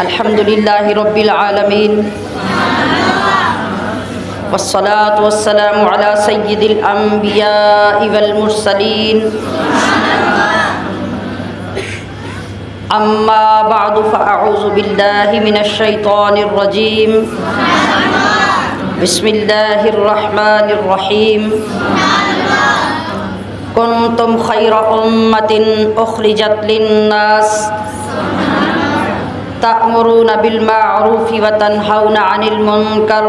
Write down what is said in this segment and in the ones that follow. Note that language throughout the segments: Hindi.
अल्हम्दुलिल्लाहि रब्बिल आलमीन वस्सलातु वस्सलामु अला सय्यिदिल अंबियाइ वल मुरसलीन अम्मा बअदु फ़अऊज़ु बिल्लाहि मिनश शैतानिर रजीम बिस्मिल्लाहिर रहमानिर रहीम कुन्तुम खैरा उम्मतिन उखरिजत लिन्नास तअमुरूना बिल माअरूफि व तन्हौना अनिल मुनकर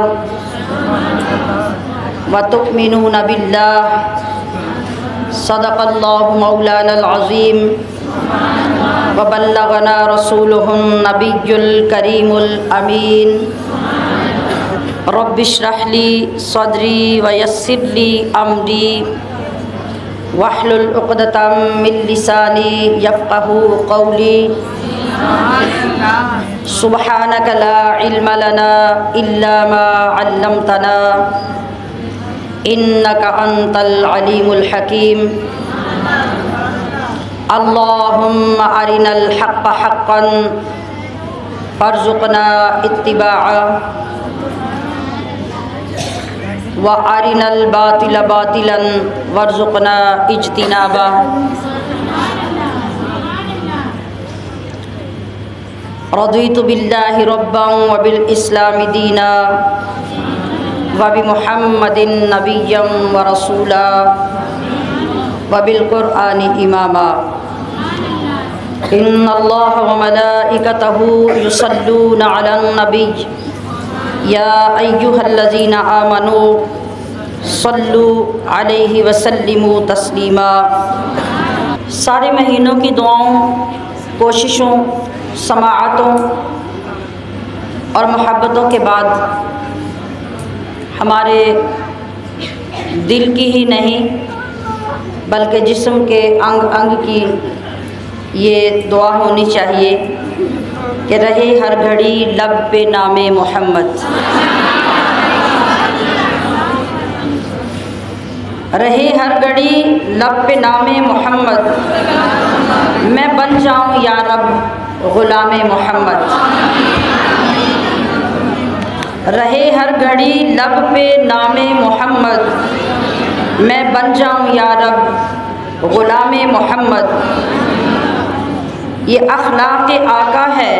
व तु'मिनूना बिल्लाह सदक़ल्लाहु मौलानल अज़ीम व बल्लगना रसूलुहुन नबियुल करीमुल अमीन रब्बिश्रह ली सदरी व यस्सिर ली अमरी वहलुल उक़दतम मिन लिसानी यफ़क़हू क़ौली सुब्हानक ला इल्म लना इल्ला मा अल्लमतना इन्नका अंतल अलीमुल हकीम। अल्लाहुम्मा अरिनल हक़्क़ हक़्क़न फर्ज़ुक़ना इत्तिबाअ व अरिनल बातिल बातिलन वर्ज़ुक़ना इज्तिनाबा। रज़ीतु बिल्लाहि रब्बन व बिल इस्लामि दीना व बि मुहम्मदिन नबिय्यन व रसूला व बिल क़ुरआनि इमामा। इन्नल्लाह व मलाइकतहु युसल्लूना अलन नबिय्य या अय्युहल्लज़ीना आमनू सल्लू अलैहि व सल्लिमू तस्लीमा। सारे महीनों की दुआओं, कोशिशों, समाअतों और मोहब्बतों के बाद हमारे दिल की ही नहीं बल्कि जिस्म के अंग अंग की ये दुआ होनी चाहिए कि रहे हर घड़ी लब पे नामे मोहम्मद, रहे हर घड़ी लब पे नामे मोहम्मद, मैं बन जाऊं या रब ग़ुलामे मोहम्मद। रहे हर घड़ी लब पे नामे मोहम्मद, मैं बन जाऊं या रब ग़ुलामे मोहम्मद। ये अखलाक़े आका है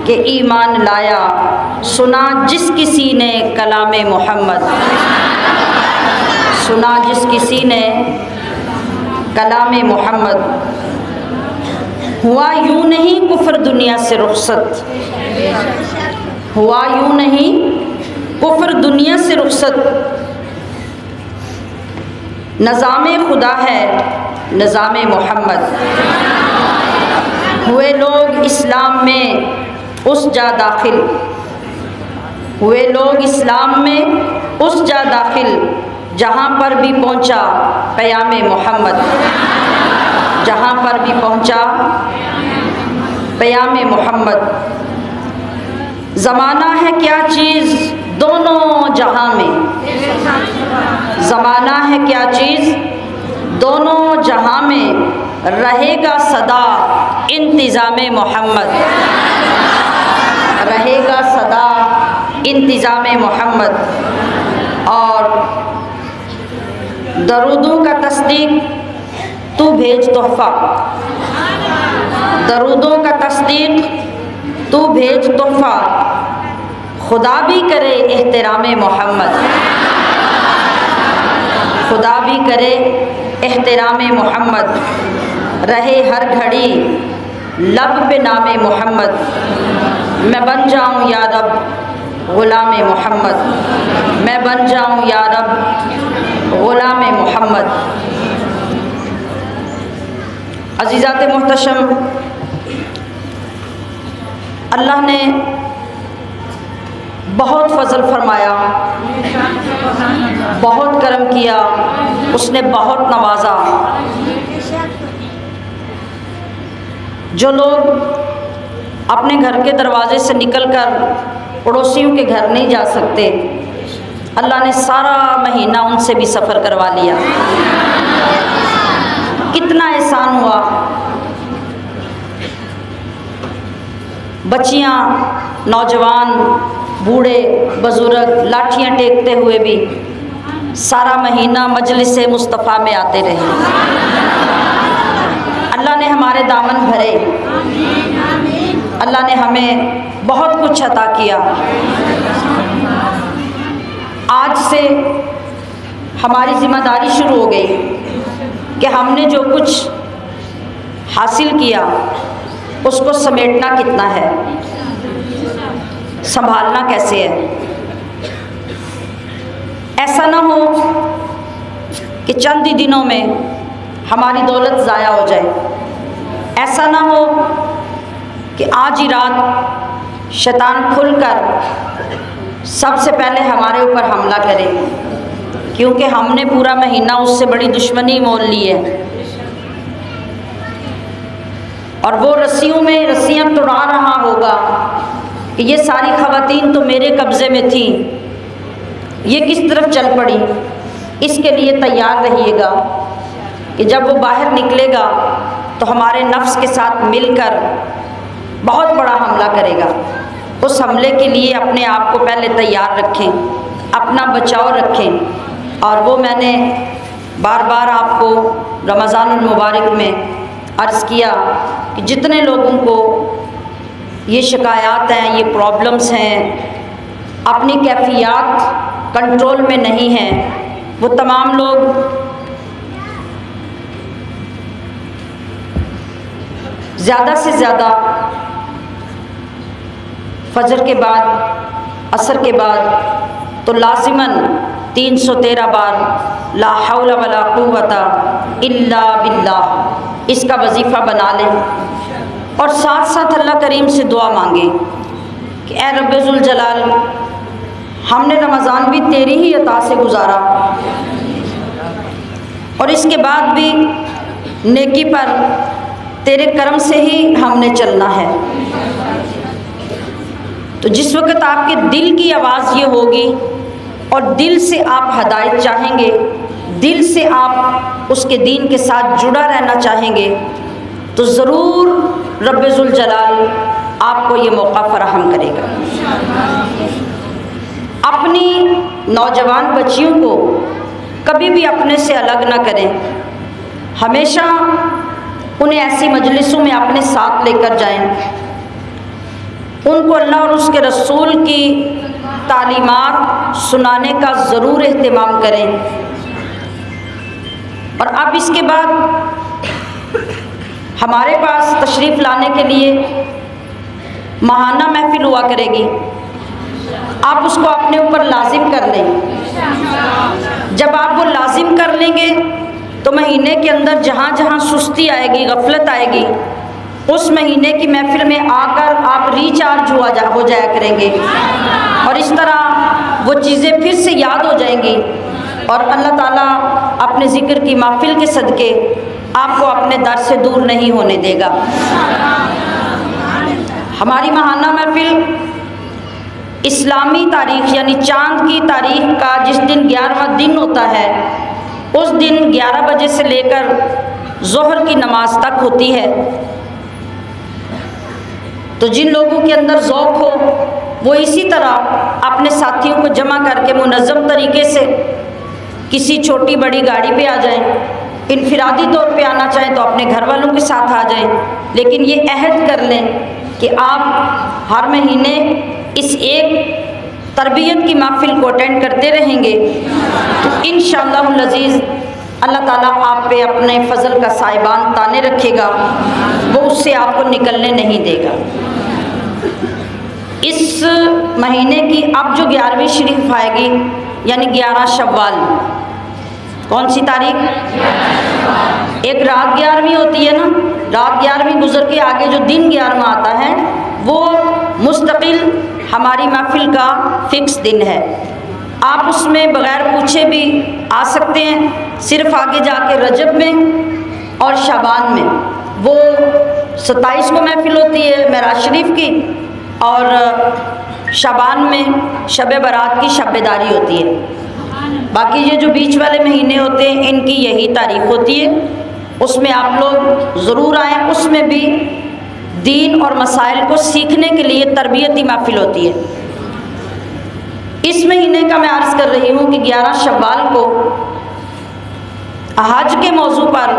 कि ईमान लाया, सुना जिस किसी ने कलामे मोहम्मद, सुना जिस किसी ने कलामे मोहम्मद। हुआ यूँ नहीं कुफ्र दुनिया से रुखसत, हुआ यूँ नहीं कुफ्र दुनिया से रुखसत। नज़ामे खुदा है निज़ामे मोहम्मद। हुए लोग इस्लाम में उस जा दाखिल, हुए लोग इस्लाम में उस जा दाखिल जहाँ पर भी पहुँचा क़यामे मोहम्मद, जहाँ पर भी पहुँचा क़यामे मोहम्मद। ज़माना है क्या चीज़ दोनों जहाँ में, ज़माना है क्या चीज़ दोनों जहाँ में, रहेगा सदा इंतज़ामे मोहम्मद, रहेगा सदा इंतज़ामे मोहम्मद। और दरूदों का तस्दीक तू भेज तोहफ़ा, दरूदों का तस्दीक तू भेज तोहफ़ा, खुदा भी करे एहतरामे मोहम्मद, खुदा भी करे एहतरामे मोहम्मद। रहे हर घड़ी लब पे नामे मोहम्मद, मैं बन जाऊं या रब ग़ुलामे मोहम्मद, मैं बन जाऊं या रब ग़ुलामे मोहम्मद। अज़ीज़ात मुहतशम, अल्लाह ने बहुत फ़ज़ल फरमाया, बहुत करम किया, उसने बहुत नवाजा। जो लोग अपने घर के दरवाज़े से निकलकर पड़ोसियों के घर नहीं जा सकते, अल्लाह ने सारा महीना उनसे भी सफ़र करवा लिया। कितना एहसान नुकसान हुआ। बच्चियाँ, नौजवान, बूढ़े, बुजुर्ग लाठियाँ टेकते हुए भी सारा महीना मजलिस मुस्तफ़ा में आते रहे। अल्लाह ने हमारे दामन भरे, अल्लाह ने हमें बहुत कुछ अता किया। आज से हमारी ज़िम्मेदारी शुरू हो गई कि हमने जो कुछ हासिल किया उसको समेटना कितना है, संभालना कैसे है। ऐसा ना हो कि चंद ही दिनों में हमारी दौलत ज़ाया हो जाए। ऐसा ना हो कि आज ही रात शैतान खुलकर सबसे पहले हमारे ऊपर हमला करे, क्योंकि हमने पूरा महीना उससे बड़ी दुश्मनी मोल ली है और वो रस्सियों में रस्सियाँ तुड़ा रहा होगा कि ये सारी ख़वातीन तो मेरे कब्ज़े में थी, ये किस तरफ चल पड़ी। इसके लिए तैयार रहिएगा कि जब वो बाहर निकलेगा तो हमारे नफ्स के साथ मिलकर बहुत बड़ा हमला करेगा। उस हमले के लिए अपने आप को पहले तैयार रखें, अपना बचाव रखें। और वो मैंने बार बार आपको रमज़ानुल मुबारक में अर्ज़ किया कि जितने लोगों को ये शिकायत हैं, ये प्रॉब्लम्स हैं, अपनी कैफियत कंट्रोल में नहीं है, वो तमाम लोग ज़्यादा से ज़्यादा फजर के बाद, असर के बाद तो लाजिमन 313 बार ला हौला वला कुव्वता इल्ला बिल्लाह इसका वजीफ़ा बना लें और साथ साथ अल्लाह करीम से दुआ मांगे कि ए रब्बे ज़ुल जलाल, हमने रमज़ान भी तेरी ही अता से गुजारा और इसके बाद भी नेकी पर तेरे करम से ही हमने चलना है। तो जिस वक़्त आपके दिल की आवाज़ ये होगी और दिल से आप हदायत चाहेंगे, दिल से आप उसके दीन के साथ जुड़ा रहना चाहेंगे, तो ज़रूर रब्बे ज़ुल जलाल आपको ये मौका फराहम करेगा। अपनी नौजवान बच्चियों को कभी भी अपने से अलग ना करें, हमेशा उन्हें ऐसी मजलिसों में अपने साथ लेकर जाएं, उनको अल्लाह और उसके रसूल की तालीमात सुनाने का ज़रूर एहतिमाम करें। और अब इसके बाद हमारे पास तशरीफ़ लाने के लिए माहाना महफिल हुआ करेगी, आप उसको अपने ऊपर लाजिम कर लें। जब आप वो लाजिम कर लेंगे तो महीने के अंदर जहाँ जहाँ सुस्ती आएगी, गफलत आएगी, उस महीने की महफिल में आकर आप रिचार्ज हो जाया करेंगे और इस तरह वो चीज़ें फिर से याद हो जाएंगी और अल्लाह ताला अपने ज़िक्र की महफिल के सदके आपको अपने दर से दूर नहीं होने देगा। हमारी माहाना महफिल इस्लामी तारीख़ यानी चाँद की तारीख़ का जिस दिन 11वां दिन होता है, उस दिन 11 बजे से लेकर ज़ोहर की नमाज तक होती है। तो जिन लोगों के अंदर ज़ौक़ हो वो इसी तरह अपने साथियों को जमा करके मुनज़्ज़म तरीके से किसी छोटी बड़ी गाड़ी पे आ जाएं, इनफिरादी तौर पे आना चाहें तो अपने घर वालों के साथ आ जाएं, लेकिन ये अहद कर लें कि आप हर महीने इस एक तरबियत की महफिल को अटेंड करते रहेंगे तो इंशाअल्लाहुल अज़ीज़ अल्लाह ताला आप पे अपने फ़ज़ल का साइबान ताने रखेगा, वो उससे आपको निकलने नहीं देगा। इस महीने की अब जो 11वीं शरीफ आएगी यानी 11 शव्वाल, कौन सी तारीख? एक रात 11वीं होती है ना, रात 11वीं गुजर के आगे जो दिन 11वां आता है वो मुस्तकिल हमारी महफिल का फ़िक्स दिन है। आप उसमें बग़ैर पूछे भी आ सकते हैं। सिर्फ आगे जाके रजब में और शाबान में वो 27 को महफिल होती है मेराज शरीफ की और शाबान में शब बारात की शब्बेदारी होती है। बाकी ये जो बीच वाले महीने होते हैं इनकी यही तारीख होती है। उसमें आप लोग ज़रूर आएँ। उसमें भी दीन और मसाइल को सीखने के लिए तरबियती महफिल होती है। इस महीने का मैं अर्ज़ कर रही हूँ कि 11 शव्वाल को हज के मौजू पर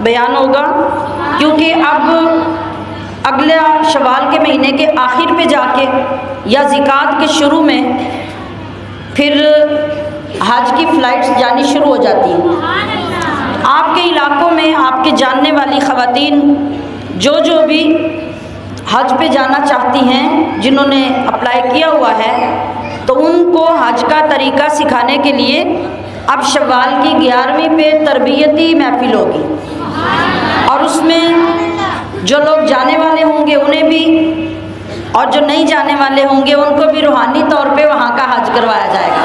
बयान होगा, क्योंकि अब अगले शव्वाल के महीने के आखिर पे जाके या ज़िकात के शुरू में फिर हज की फ़्लाइट्स जानी शुरू हो जाती हैं। आपके इलाकों में आपके जानने वाली ख़वातीन जो भी हज पे जाना चाहती हैं, जिन्होंने अप्लाई किया हुआ है, तो उनको हज का तरीक़ा सिखाने के लिए अब शव्वाल की 11वीं पे तरबियती महफिल होगी, और उसमें जो लोग जाने वाले होंगे उन्हें भी, और जो नहीं जाने वाले होंगे उनको भी रूहानी तौर पे वहाँ का हज करवाया जाएगा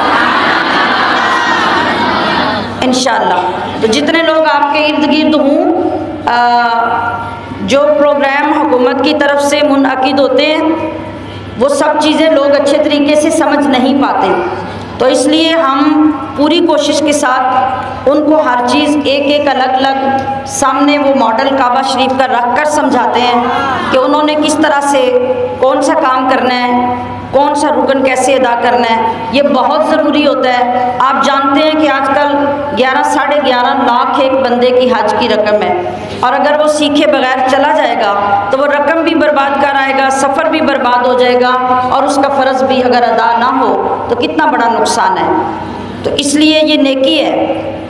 इंशाअल्लाह। तो जितने लोग आपके इर्द गिर्द हों, जो प्रोग्राम हुकूमत की तरफ से मुनअक़िद होते हैं वो सब चीज़ें लोग अच्छे तरीके से समझ नहीं पाते, तो इसलिए हम पूरी कोशिश के साथ उनको हर चीज़ एक एक अलग अलग सामने वो मॉडल काबा शरीफ का रख कर समझाते हैं कि उन्होंने किस तरह से कौन सा काम करना है, कौन सा रुकन कैसे अदा करना है। ये बहुत ज़रूरी होता है। आप जानते हैं कि आजकल 11 साढ़े 11 लाख एक बंदे की हज की रकम है, और अगर वो सीखे बगैर चला जाएगा तो वो रकम भी बर्बाद कर आएगा, सफ़र भी बर्बाद हो जाएगा, और उसका फ़र्ज़ भी अगर अदा ना हो तो कितना बड़ा नुकसान है। तो इसलिए ये नेकी है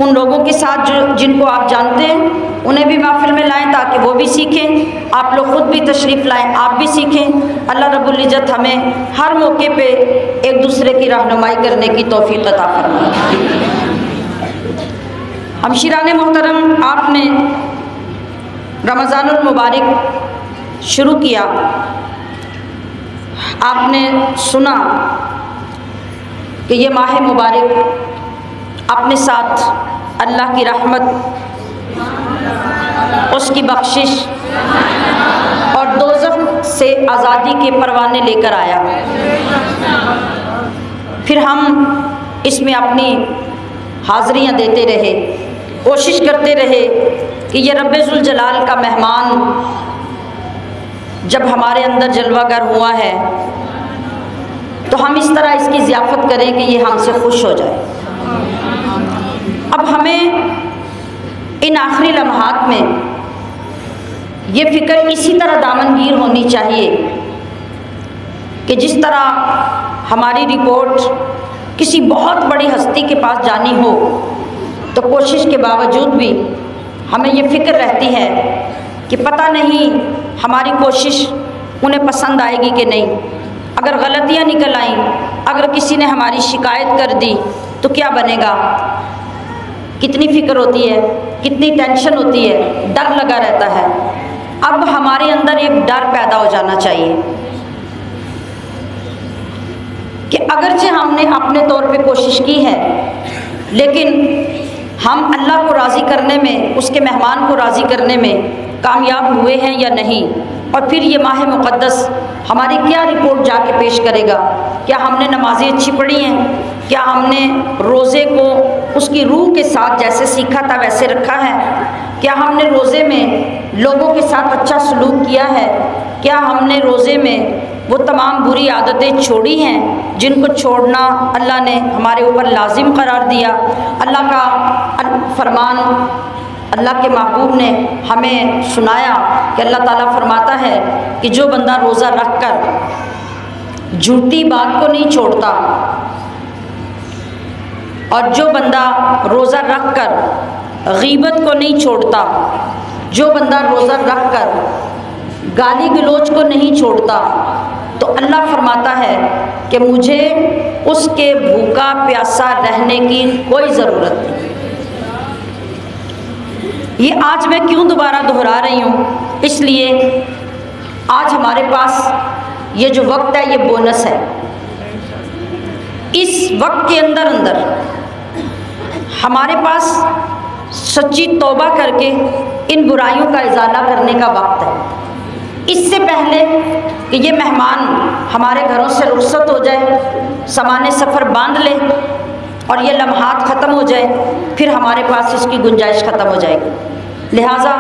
उन लोगों के साथ जिनको आप जानते हैं, उन्हें भी महफिल में लाएं ताकि वो भी सीखें। आप लोग ख़ुद भी तशरीफ़ लाएं, आप भी सीखें। अल्लाह रब्बुल इज़्ज़त हमें हर मौके पे एक दूसरे की रहनुमाई करने की तौफ़ीक़ अता फरमाए। हमशीरान मोहतरम, आपने रमज़ानुल मुबारक शुरू किया, आपने सुना कि ये माह मुबारक अपने साथ अल्लाह की रहमत, उसकी बख्शिश और दोज़ख से आज़ादी के परवाने लेकर आया। फिर हम इसमें अपनी हाज़रियाँ देते रहे, कोशिश करते रहे कि ये रब्बे ज़ुल जलाल का मेहमान जब हमारे अंदर जलवागर हुआ है तो हम इस तरह इसकी ज़ियाफ़त करें कि ये हमसे खुश हो जाए। अब हमें इन आखिरी लम्हात में ये फ़िक्र इसी तरह दामनगीर होनी चाहिए कि जिस तरह हमारी रिपोर्ट किसी बहुत बड़ी हस्ती के पास जानी हो तो कोशिश के बावजूद भी हमें ये फ़िक्र रहती है कि पता नहीं हमारी कोशिश उन्हें पसंद आएगी कि नहीं। अगर गलतियाँ निकल आईं, अगर किसी ने हमारी शिकायत कर दी तो क्या बनेगा। कितनी फ़िक्र होती है, कितनी टेंशन होती है, डर लगा रहता है। अब हमारे अंदर एक डर पैदा हो जाना चाहिए कि अगरचे हमने अपने तौर पे कोशिश की है, लेकिन हम अल्लाह को राज़ी करने में, उसके मेहमान को राज़ी करने में कामयाब हुए हैं या नहीं। और फिर ये माह मुक़द्दस हमारी क्या रिपोर्ट जाके पेश करेगा। क्या हमने नमाज़ें अच्छी पढ़ी हैं, क्या हमने रोज़े को उसकी रूह के साथ जैसे सीखा था वैसे रखा है, क्या हमने रोज़े में लोगों के साथ अच्छा सलूक किया है, क्या हमने रोज़े में वो तमाम बुरी आदतें छोड़ी हैं जिनको छोड़ना अल्लाह ने हमारे ऊपर लाजिम करार दिया। अल्लाह का फरमान, अल्लाह के महबूब ने हमें सुनाया कि अल्लाह ताला फरमाता है कि जो बंदा रोज़ा रख कर झूठी बात को नहीं छोड़ता, और जो बंदा रोज़ा रख कर गीबत को नहीं छोड़ता, जो बंदा रोज़ा रख कर गाली गलोच को नहीं छोड़ता, तो अल्लाह फरमाता है कि मुझे उसके भूखा प्यासा रहने की कोई ज़रूरत नहीं। ये आज मैं क्यों दोबारा दोहरा रही हूँ, इसलिए आज हमारे पास ये जो वक्त है ये बोनस है। इस वक्त के अंदर अंदर हमारे पास सच्ची तौबा करके इन बुराइयों का इज़ाला करने का वक्त है। इससे पहले कि ये मेहमान हमारे घरों से रुखसत हो जाए, सामान सफ़र बांध ले और ये लम्हात ख़त्म हो जाए, फिर हमारे पास इसकी गुंजाइश ख़त्म हो जाएगी। लिहाजा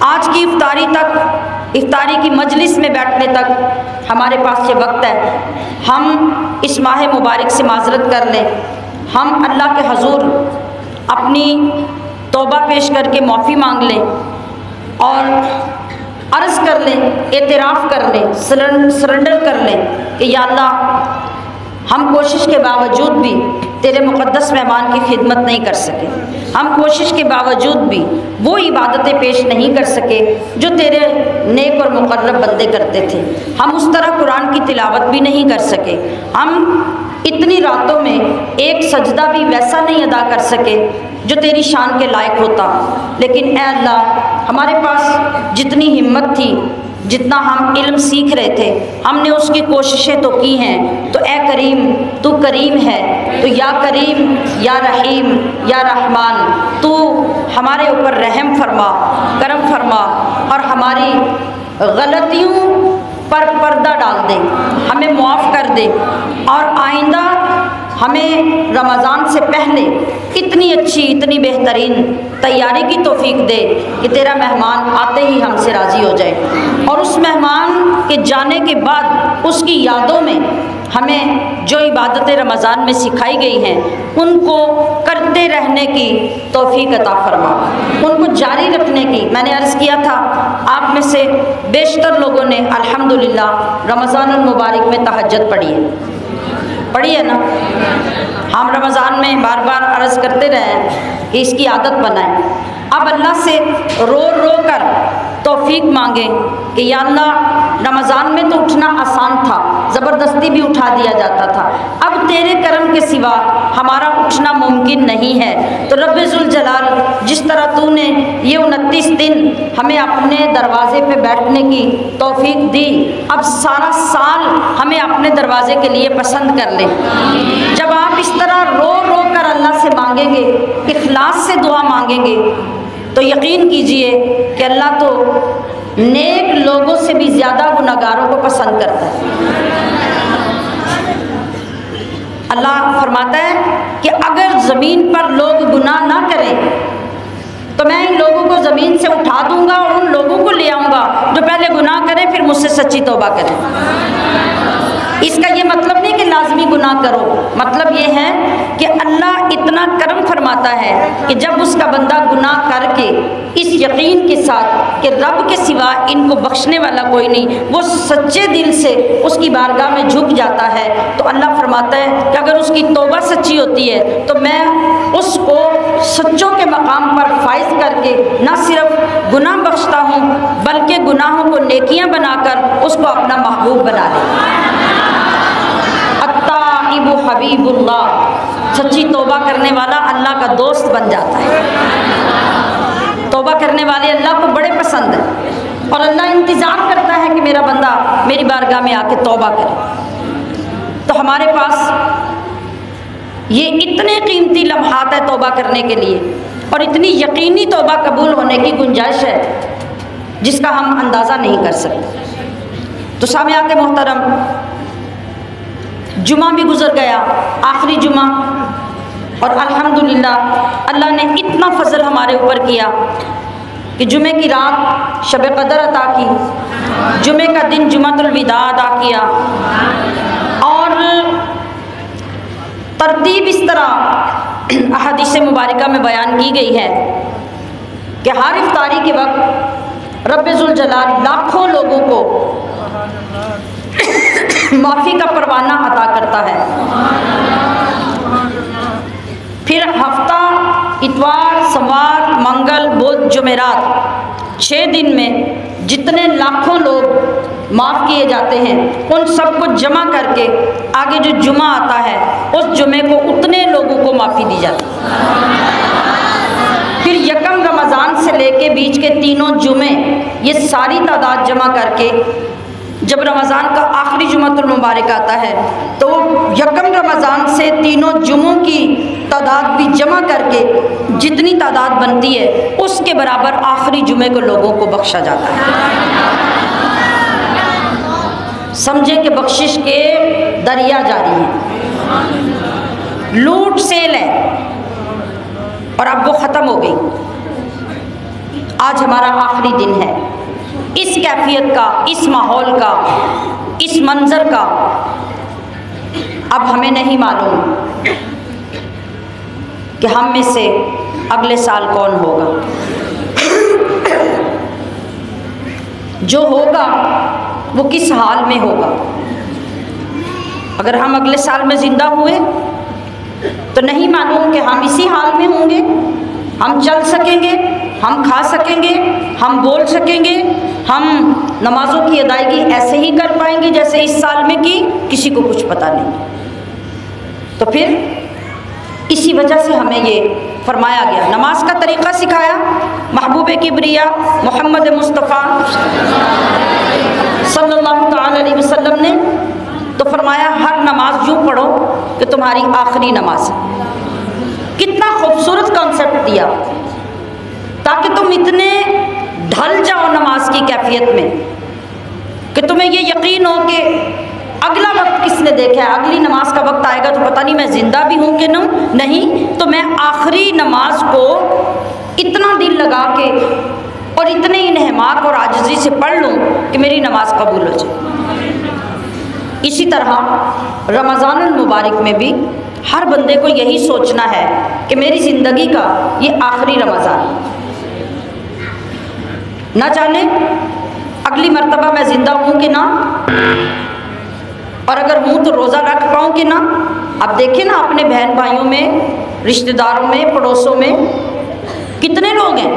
आज की इफ्तारी की मजलिस में बैठने तक हमारे पास ये वक्त है। हम इस माह मुबारक से माजरत कर लें, हम अल्लाह के हजूर अपनी तौबा पेश करके माफ़ी मांग लें और अर्ज़ कर लें, एतराफ़ कर लें, सरेंडर कर लें कि या अल्लाह हम कोशिश के बावजूद भी तेरे मुक़द्दस मेहमान की खिदमत नहीं कर सके, हम कोशिश के बावजूद भी वो इबादतें पेश नहीं कर सके जो तेरे नेक और मुक़र्रब बंदे करते थे, हम उस तरह कुरान की तिलावत भी नहीं कर सके, हम इतनी रातों में एक सजदा भी वैसा नहीं अदा कर सके जो तेरी शान के लायक होता। लेकिन ए अल्लाह, हमारे पास जितनी हिम्मत थी, जितना हम इल्म सीख रहे थे, हमने उसकी कोशिशें तो की हैं। तो ए करीम, तू करीम है, तो या करीम या रहीम या रहमान, तू हमारे ऊपर रहम फरमा, करम फरमा और हमारी गलतियों पर पर्दा डाल दे, हमें मुआफ़ कर दे और आइंदा हमें रमज़ान से पहले इतनी अच्छी, इतनी बेहतरीन तैयारी की तौफीक दे कि तेरा मेहमान आते ही हमसे राज़ी हो जाए और उस मेहमान के जाने के बाद उसकी यादों में हमें जो इबादतें रमज़ान में सिखाई गई हैं उनको करते रहने की तौफीक अता फरमा, उनको जारी रखने की। मैंने अर्ज़ किया था, आप में से बेशतर लोगों ने अल्हम्दुलिल्लाह रमज़ानुल मुबारक में तहज्जुद पढ़ी है ना। हम रमज़ान में बार बार अर्ज़ करते रहें कि इसकी आदत बनाएं। अब अल्लाह से रो रो कर तौफीक मांगें कि या अल्लाह, रमज़ान में तो उठना आसान था, ज़बरदस्ती भी उठा दिया जाता था, अब तेरे करम के सिवा हमारा उठना मुमकिन नहीं है। तो रब्बे ज़ुल जलाल, जिस तरह तूने ये 29 दिन हमें अपने दरवाज़े पे बैठने की तौफीक दी, अब सारा साल हमें अपने दरवाज़े के लिए पसंद कर ले। जब आप इस तरह रो रो कर अल्लाह से मांगेंगे, इखलास से दुआ मांगेंगे, तो यकीन कीजिए कि अल्लाह तो नेक लोगों से भी ज़्यादा गुनाहगारों को पसंद करता है। अल्लाह फरमाता है कि अगर ज़मीन पर लोग गुनाह ना करें तो मैं इन लोगों को ज़मीन से उठा दूंगा और उन लोगों को ले आऊँगा जो पहले गुनाह करें फिर मुझसे सच्ची तौबा करें। इसका ये मतलब नहीं कि लाजमी गुनाह करो, मतलब ये है कि अल्लाह इतना करम फरमाता है कि जब उसका बंदा गुनाह करके इस यकीन के साथ कि रब के सिवा इनको बख्शने वाला कोई नहीं, वो सच्चे दिल से उसकी बारगाह में झुक जाता है, तो अल्लाह फरमाता है कि अगर उसकी तौबा सच्ची होती है तो मैं उसको सच्चों के मकाम पर फाइज करके न सिर्फ गुनाह बख्शता हूँ बल्कि गुनाहों को नेकियाँ बनाकर उसको अपना महबूब बना दे। अत्ताइबु हबीबुल्लाह, सच्ची तौबा करने वाला अल्लाह का दोस्त बन जाता है। तौबा करने वाले अल्लाह को बड़े पसंद है और अल्लाह इंतज़ार करता है कि मेरा बंदा मेरी बारगाह में आके तौबा करे। तो हमारे पास ये इतने कीमती लम्हात है तौबा करने के लिए और इतनी यकीनी तौबा कबूल होने की गुंजाइश है जिसका हम अंदाज़ा नहीं कर सकते। तो सामने के मोहतरम, जुमा भी गुज़र गया, आखिरी जुमा, और अल्हम्दुलिल्लाह अल्लाह ने इतना फ़ज़ल हमारे ऊपर किया कि जुमे की रात शब क़दर अता की, जुमे का दिन जुमातुल विदा अदा किया और तरतीब इस तरह अहादीस मुबारका में बयान की गई है कि हर इफ्तारी के वक्त रब्बे ज़ुल जलाल लाखों लोगों को माफ़ी का परवाना अता करता है। फिर हफ्ता, इतवार, सोमवार, मंगल, बुध, जुमेरात, 6 दिन में जितने लाखों लोग माफ़ किए जाते हैं उन सबको जमा करके आगे जो जुमा आता है उस जुमे को उतने लोगों को माफ़ी दी जाती है। फिर यकम रमज़ान से लेके बीच के 3 जुमे, ये सारी तादाद जमा करके जब रमज़ान का आखिरी जुमातुल मुबारक आता है तो यकम रमज़ान से 3 जुमों की तादाद भी जमा करके जितनी तादाद बनती है उसके बराबर आखिरी जुमे को लोगों को बख्शा जाता है। समझे कि बख्शिश के दरिया जारी हैं, लूट सेल है और अब वो ख़त्म हो गई। आज हमारा आखिरी दिन है। इस कैफियत का, इस माहौल का, इस मंजर का अब हमें नहीं मालूम कि हम में से अगले साल कौन होगा। जो होगा वो किस हाल में होगा। अगर हम अगले साल में ज़िंदा हुए तो नहीं मालूम कि हम इसी हाल में होंगे। हम चल सकेंगे, हम खा सकेंगे, हम बोल सकेंगे, हम नमाज़ों की अदायगी ऐसे ही कर पाएंगे जैसे इस साल में की, किसी को कुछ पता नहीं। तो फिर इसी वजह से हमें ये फरमाया गया, नमाज का तरीक़ा सिखाया महबूब किबरिया मोहम्मद मुस्तफ़ा सल्लल्लाहु अलैहि वसल्लम ने। तो फरमाया हर नमाज यूँ पढ़ो कि तुम्हारी आखिरी नमाज है। कितना खूबसूरत कॉन्सेप्ट दिया ताकि तुम इतने ढल जाओ नमाज की कैफियत में कि तुम्हें ये यकीन हो कि अगला वक्त किसने देखा है, अगली नमाज का वक्त आएगा तो पता नहीं मैं ज़िंदा भी हूँ कि नहीं, तो मैं आखिरी नमाज को इतना दिल लगा के और इतने ही नहमाक और आजिज़ी से पढ़ लूँ कि मेरी नमाज कबूल हो जाए। इसी तरह रमज़ानुल मुबारक में भी हर बंदे को यही सोचना है कि मेरी ज़िंदगी का ये आखिरी रमज़ान, ना जाने अगली मर्तबा मैं ज़िंदा हूँ कि ना, और अगर हूँ तो रोज़ा रख पाऊँ कि ना। अब देखें ना अपने बहन भाइयों में, रिश्तेदारों में, पड़ोसों में कितने लोग हैं।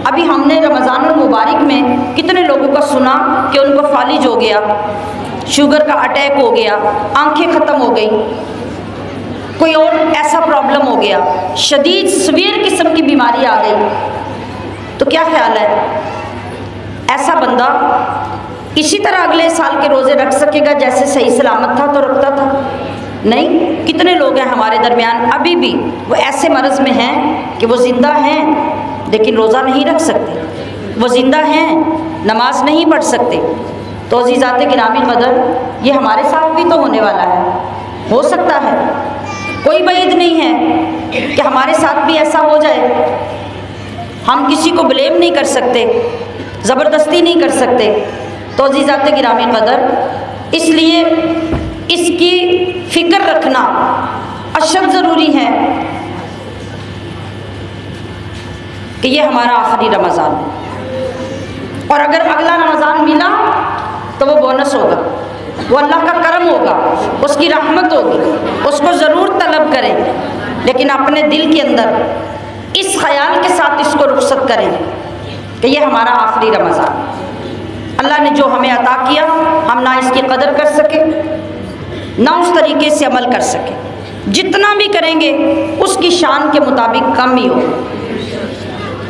अभी हमने रमज़ानुल मुबारक में कितने लोगों का सुना कि उनको फालिज हो गया, शुगर का अटैक हो गया, आंखें ख़त्म हो गई, कोई और ऐसा प्रॉब्लम हो गया, शदीद सवीर किस्म की बीमारी आ गई। तो क्या ख्याल है, ऐसा बंदा इसी तरह अगले साल के रोज़े रख सकेगा जैसे सही सलामत था तो रखता था? नहीं। कितने लोग हैं हमारे दरमियान अभी भी वो ऐसे मर्ज़ में हैं कि वो ज़िंदा हैं लेकिन रोज़ा नहीं रख सकते, वो ज़िंदा हैं नमाज नहीं पढ़ सकते। तो अज़ीज़ात गिरामी क़दर, ये हमारे साथ भी तो होने वाला है, हो सकता है, कोई वईद नहीं है कि हमारे साथ भी ऐसा हो जाए। हम किसी को ब्लेम नहीं कर सकते, ज़बरदस्ती नहीं कर सकते। तो अज़ीज़ात गिरामी क़दर, इसलिए इसकी फ़िक्र रखना अशद ज़रूरी है कि ये हमारा आखिरी रमज़ान है, और अगर अगला रमज़ान मिला तो वो बोनस होगा, वो अल्लाह का करम होगा, उसकी रहमत होगी, उसको ज़रूर तलब करें, लेकिन अपने दिल के अंदर इस ख़याल के साथ इसको रुख़सत करें कि ये हमारा आखिरी रमज़ान। अल्लाह ने जो हमें अता किया हम ना इसकी कदर कर सके, ना उस तरीके से अमल कर सके। जितना भी करेंगे उसकी शान के मुताबिक कम ही हो।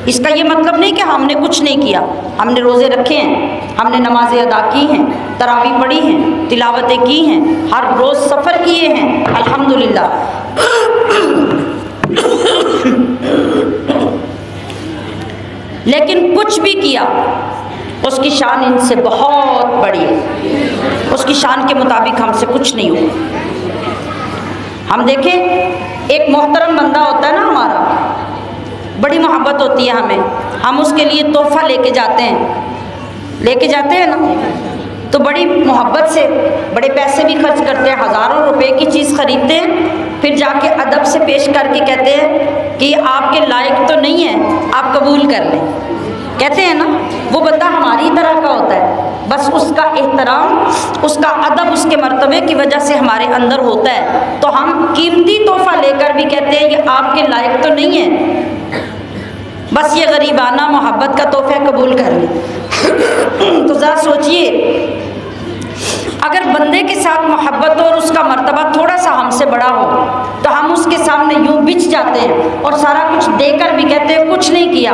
इसका ये मतलब नहीं कि हमने कुछ नहीं किया, हमने रोज़े रखे हैं, हमने नमाज़ें अदा की हैं, तरावी पढ़ी हैं, तिलावतें की हैं, हर रोज़ सफ़र किए हैं, अल्हम्दुलिल्लाह। लेकिन कुछ भी किया उसकी शान इनसे बहुत बड़ी है, उसकी शान के मुताबिक हमसे कुछ नहीं हुआ। हम देखें एक मोहतरम बंदा होता है ना हमारा, बड़ी मोहब्बत होती है हमें, हम उसके लिए तोहफ़ा लेके जाते हैं ना, तो बड़ी मोहब्बत से बड़े पैसे भी खर्च करते हैं, हज़ारों रुपए की चीज़ ख़रीदते हैं, फिर जाके अदब से पेश करके कहते हैं कि आपके लायक तो नहीं है, आप कबूल कर लें। कहते हैं ना, वो बंदा हमारी तरह का होता है, बस उसका एहतराम, उसका अदब, उसके मर्तबे की वजह से हमारे अंदर होता है, तो हम कीमती तोहफ़ा लेकर भी कहते हैं ये आपके लायक तो नहीं है, बस ये गरीबाना मोहब्बत का तोहफ़ा कबूल कर लें। तो ज़रा सोचिए, अगर बंदे के साथ मोहब्बत और उसका मर्तबा थोड़ा सा हमसे बड़ा हो तो हम उसके सामने यूँ बिछ जाते हैं और सारा कुछ देकर भी कहते हैं कुछ नहीं किया।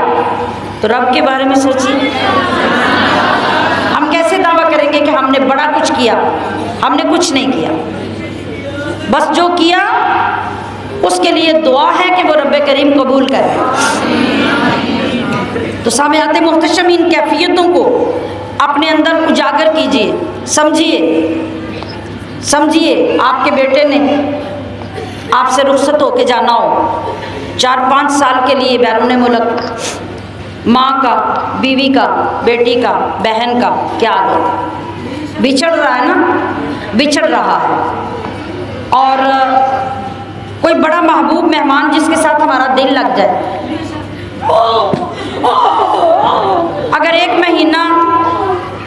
तो रब के बारे में सोचिए, हम कैसे दावा करेंगे कि हमने बड़ा कुछ किया? हमने कुछ नहीं किया, बस जो किया उसके लिए दुआ है कि वो रब्बे करीम कबूल करे। तो सामईयात मुहतशम, इन कैफियतों को अपने अंदर उजागर कीजिए, समझिए। आपके बेटे ने आपसे रुखसत होके जाना हो 4-5 साल के लिए बैरून मुल्क, माँ का, बीवी का, बेटी का, बहन का क्या आदत है? बिछड़ रहा है ना, बिछड़ रहा है। और कोई बड़ा महबूब मेहमान जिसके साथ हमारा दिल लग जाए, अगर एक महीना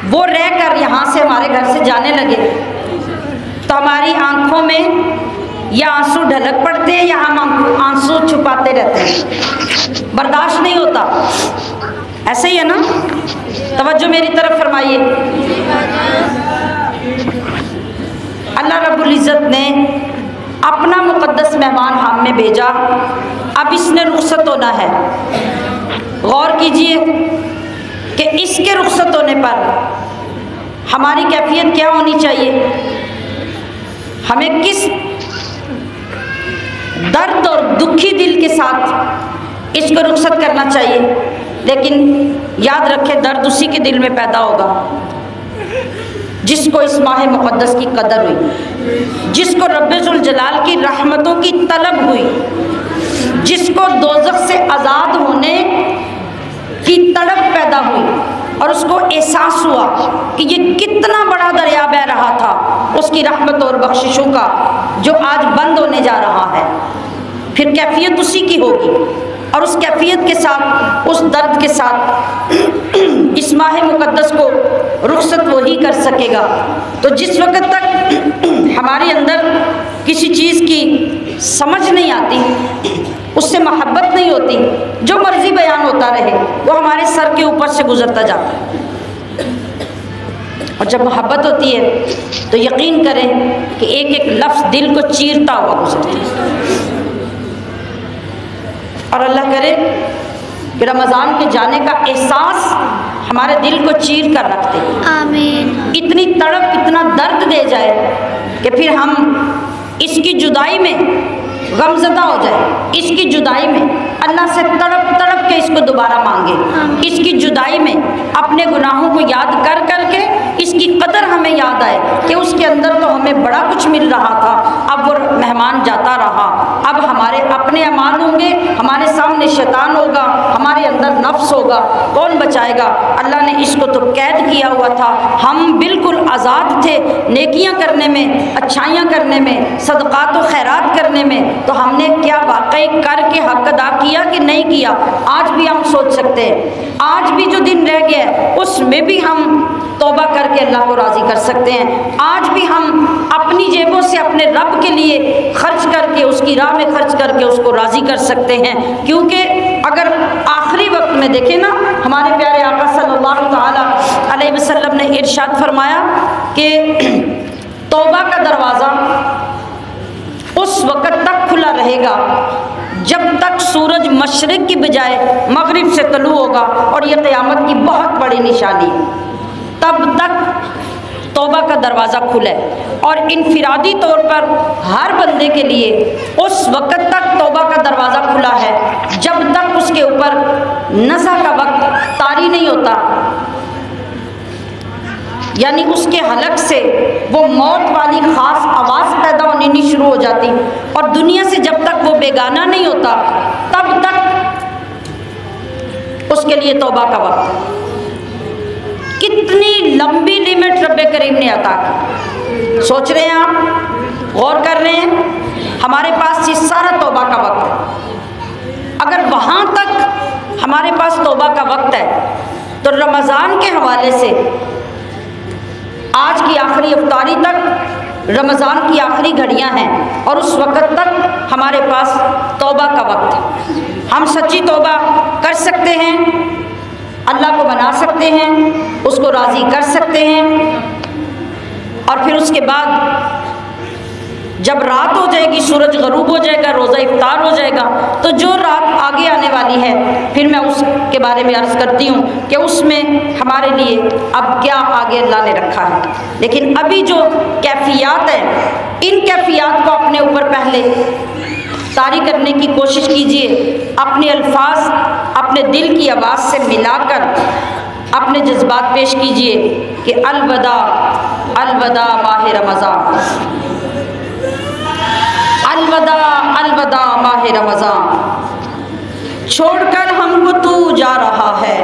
वो रहकर यहाँ से हमारे घर से जाने लगे तो हमारी आंखों में या आंसू ढलक पड़ते हैं या हम आंसू छुपाते रहते हैं, बर्दाश्त नहीं होता। ऐसे ही है ना? तवज्जो मेरी तरफ फरमाइए। अल्लाह रब्बुल इज़्ज़त ने अपना मुक़द्दस मेहमान हम में भेजा, अब इसने रुखसत होना है। गौर कीजिए कि इसके रुखसत होने पर हमारी कैफियत क्या होनी चाहिए, हमें किस दर्द और दुखी दिल के साथ इसको रुखसत करना चाहिए। लेकिन याद रखें, दर्द उसी के दिल में पैदा होगा जिसको इस माह मुक़द्दस की कदर हुई, जिसको रब्बुल जलाल की रहमतों की तलब हुई, जिसको दोज़ख से आज़ाद होने की तड़प पैदा हुई और उसको एहसास हुआ कि ये कितना बड़ा दरिया बह रहा था उसकी रहमत और बख्शिशों का, जो आज बंद होने जा रहा है। फिर कैफियत उसी की होगी और उस कैफियत के साथ, उस दर्द के साथ इस माह मुक़द्दस को रुखसत वही कर सकेगा। तो जिस वक़्त तक हमारे अंदर किसी चीज़ की समझ नहीं आती, उससे मोहब्बत नहीं होती, जो मर्ज़ी बयान होता रहे वो हमारे सर के ऊपर से गुज़रता जाता है। और जब मोहब्बत होती है तो यकीन करें कि एक एक लफ्ज़ दिल को चीरता हुआ गुज़रता है। और अल्लाह करे कि रमज़ान के जाने का एहसास हमारे दिल को चीर कर रख दे, आमीन। इतनी तड़प, इतना दर्द दे जाए कि फिर हम इसकी जुदाई में गमज़दा हो जाए, इसकी जुदाई में अल्लाह से तड़प तड़प के इसको दोबारा मांगे, इसकी जुदाई में अपने गुनाहों को याद कर कर के इसकी कदर हमें याद आए कि उसके अंदर तो हमें बड़ा कुछ मिल रहा था, अब वो मेहमान जाता रहा, अब हमारे अपने अमाल होंगे, हमारे सामने शैतान होगा, हमारे अंदर नफ्स होगा, कौन बचाएगा? अल्लाह ने इसको तो कैद किया हुआ था, हम बिल्कुल आज़ाद थे नेकियां करने में, अच्छाइयाँ करने में, सदक़ात व खैरात करने में। तो हमने क्या वाकई करके हक अदा किया कि नहीं किया? आज भी हम सोच सकते हैं, आज भी जो दिन रह गया उसमें भी हम तौबा करके अल्लाह को राज़ी कर सकते हैं। आज भी हम अपनी जेबों से अपने रब के लिए खर्च करके, उसकी राह में खर्च करके उसको राज़ी कर सकते हैं। क्योंकि अगर आखिरी वक्त में देखें ना, हमारे प्यारे आका सल्लल्लाहु ताला अलैहि वसल्लम ने इरशाद फरमाया कि तौबा का दरवाज़ा उस वक़्त तक खुला रहेगा जब तक सूरज मशरिक़ की बजाय मगरिब से तलू होगा, और यह क़यामत की बहुत बड़ी निशानी है। तब तक तौबा का दरवाज़ा खुला है और इनफिरादी तौर पर हर बंदे के लिए उस वक़्त तक तौबा का दरवाज़ा खुला है जब तक उसके ऊपर नज़ा का वक्त तारी नहीं होता, यानी उसके हलक से वो मौत वाली ख़ास आवाज़ पैदा होनी नहीं शुरू हो जाती, और दुनिया से जब तक वो बेगाना नहीं होता तब तक उसके लिए तौबा का वक्त। कितनी लंबी लिमिट रब्बे करीम ने अता की, सोच रहे हैं आप, गौर कर रहे हैं? हमारे पास ये सारा तौबा का वक्त है। अगर वहाँ तक हमारे पास तौबा का वक्त है तो रमज़ान के हवाले से आज की आखिरी इफ्तारी तक रमज़ान की आखिरी घड़ियां हैं और उस वक़्त तक हमारे पास तौबा का वक्त है। हम सच्ची तौबा कर सकते हैं, अल्लाह को बना सकते हैं, उसको राज़ी कर सकते हैं, और फिर उसके बाद जब रात हो जाएगी, सूरज गरूब हो जाएगा, रोज़ा इफ्तार हो जाएगा, तो जो रात आगे आने वाली है फिर मैं उसके बारे में अर्ज़ करती हूँ कि उसमें हमारे लिए अब क्या आगे अल्लाह ने रखा है। लेकिन अभी जो कैफियत है, इन कैफियत को अपने ऊपर पहले तारी करने की कोशिश कीजिए। अपने अल्फाज अपने दिल की आवाज़ से मिलाकर अपने जज्बात पेश कीजिए कि अलविदा अलविदा माह रमज़ान, अलविदा अलविदा माह रमज़ान, छोड़कर हमको तू जा रहा है,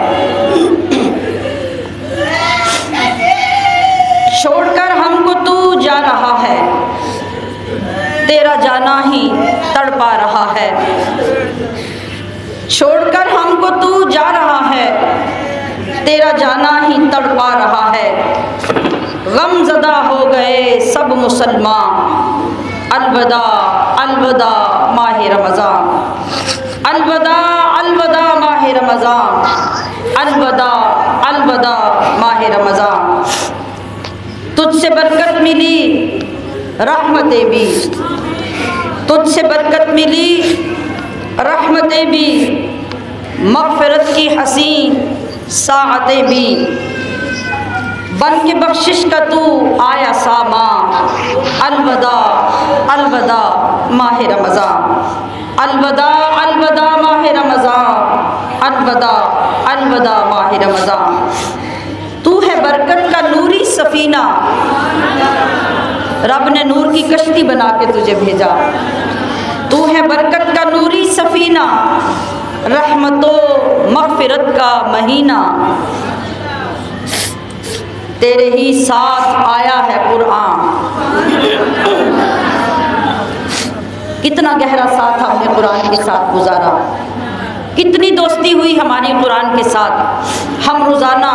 छोड़कर हमको तू जा रहा है, तेरा जाना ही तड़पा रहा है। छोड़कर हमको तू जा रहा है, तेरा जाना ही तड़पा रहा है। गमज़दा हो गए सब मुसलमान, अलविदा अलविदा माह रमज़ान, अलविदा अलविदा माह रमज़ान, अलविदा अलविदा माह रमज़ान। तुझसे बरकत मिली रहमतें भी, तुझसे बरकत मिली रहमतें भी, मग़फ़िरत की हसीन साअतें भी, बन के बख्शिश का तू आया सामा, अलविदा अलविदा माह रमज़ान, अलविदा अलविदा माह रमज़ान, अलविदा अलविदा माह रमज़ान। तू है बरकत का नूरी सफ़ीना, रब ने नूर की कश्ती बना के तुझे भेजा। तू है बरकत का नूरी सफ़ीना, रहमतो मग़फ़िरत का महीना, तेरे ही साथ आया है कुरान। कितना गहरा साथ हमने कुरान के साथ गुजारा, कितनी दोस्ती हुई हमारी कुरान के साथ। हम रोज़ाना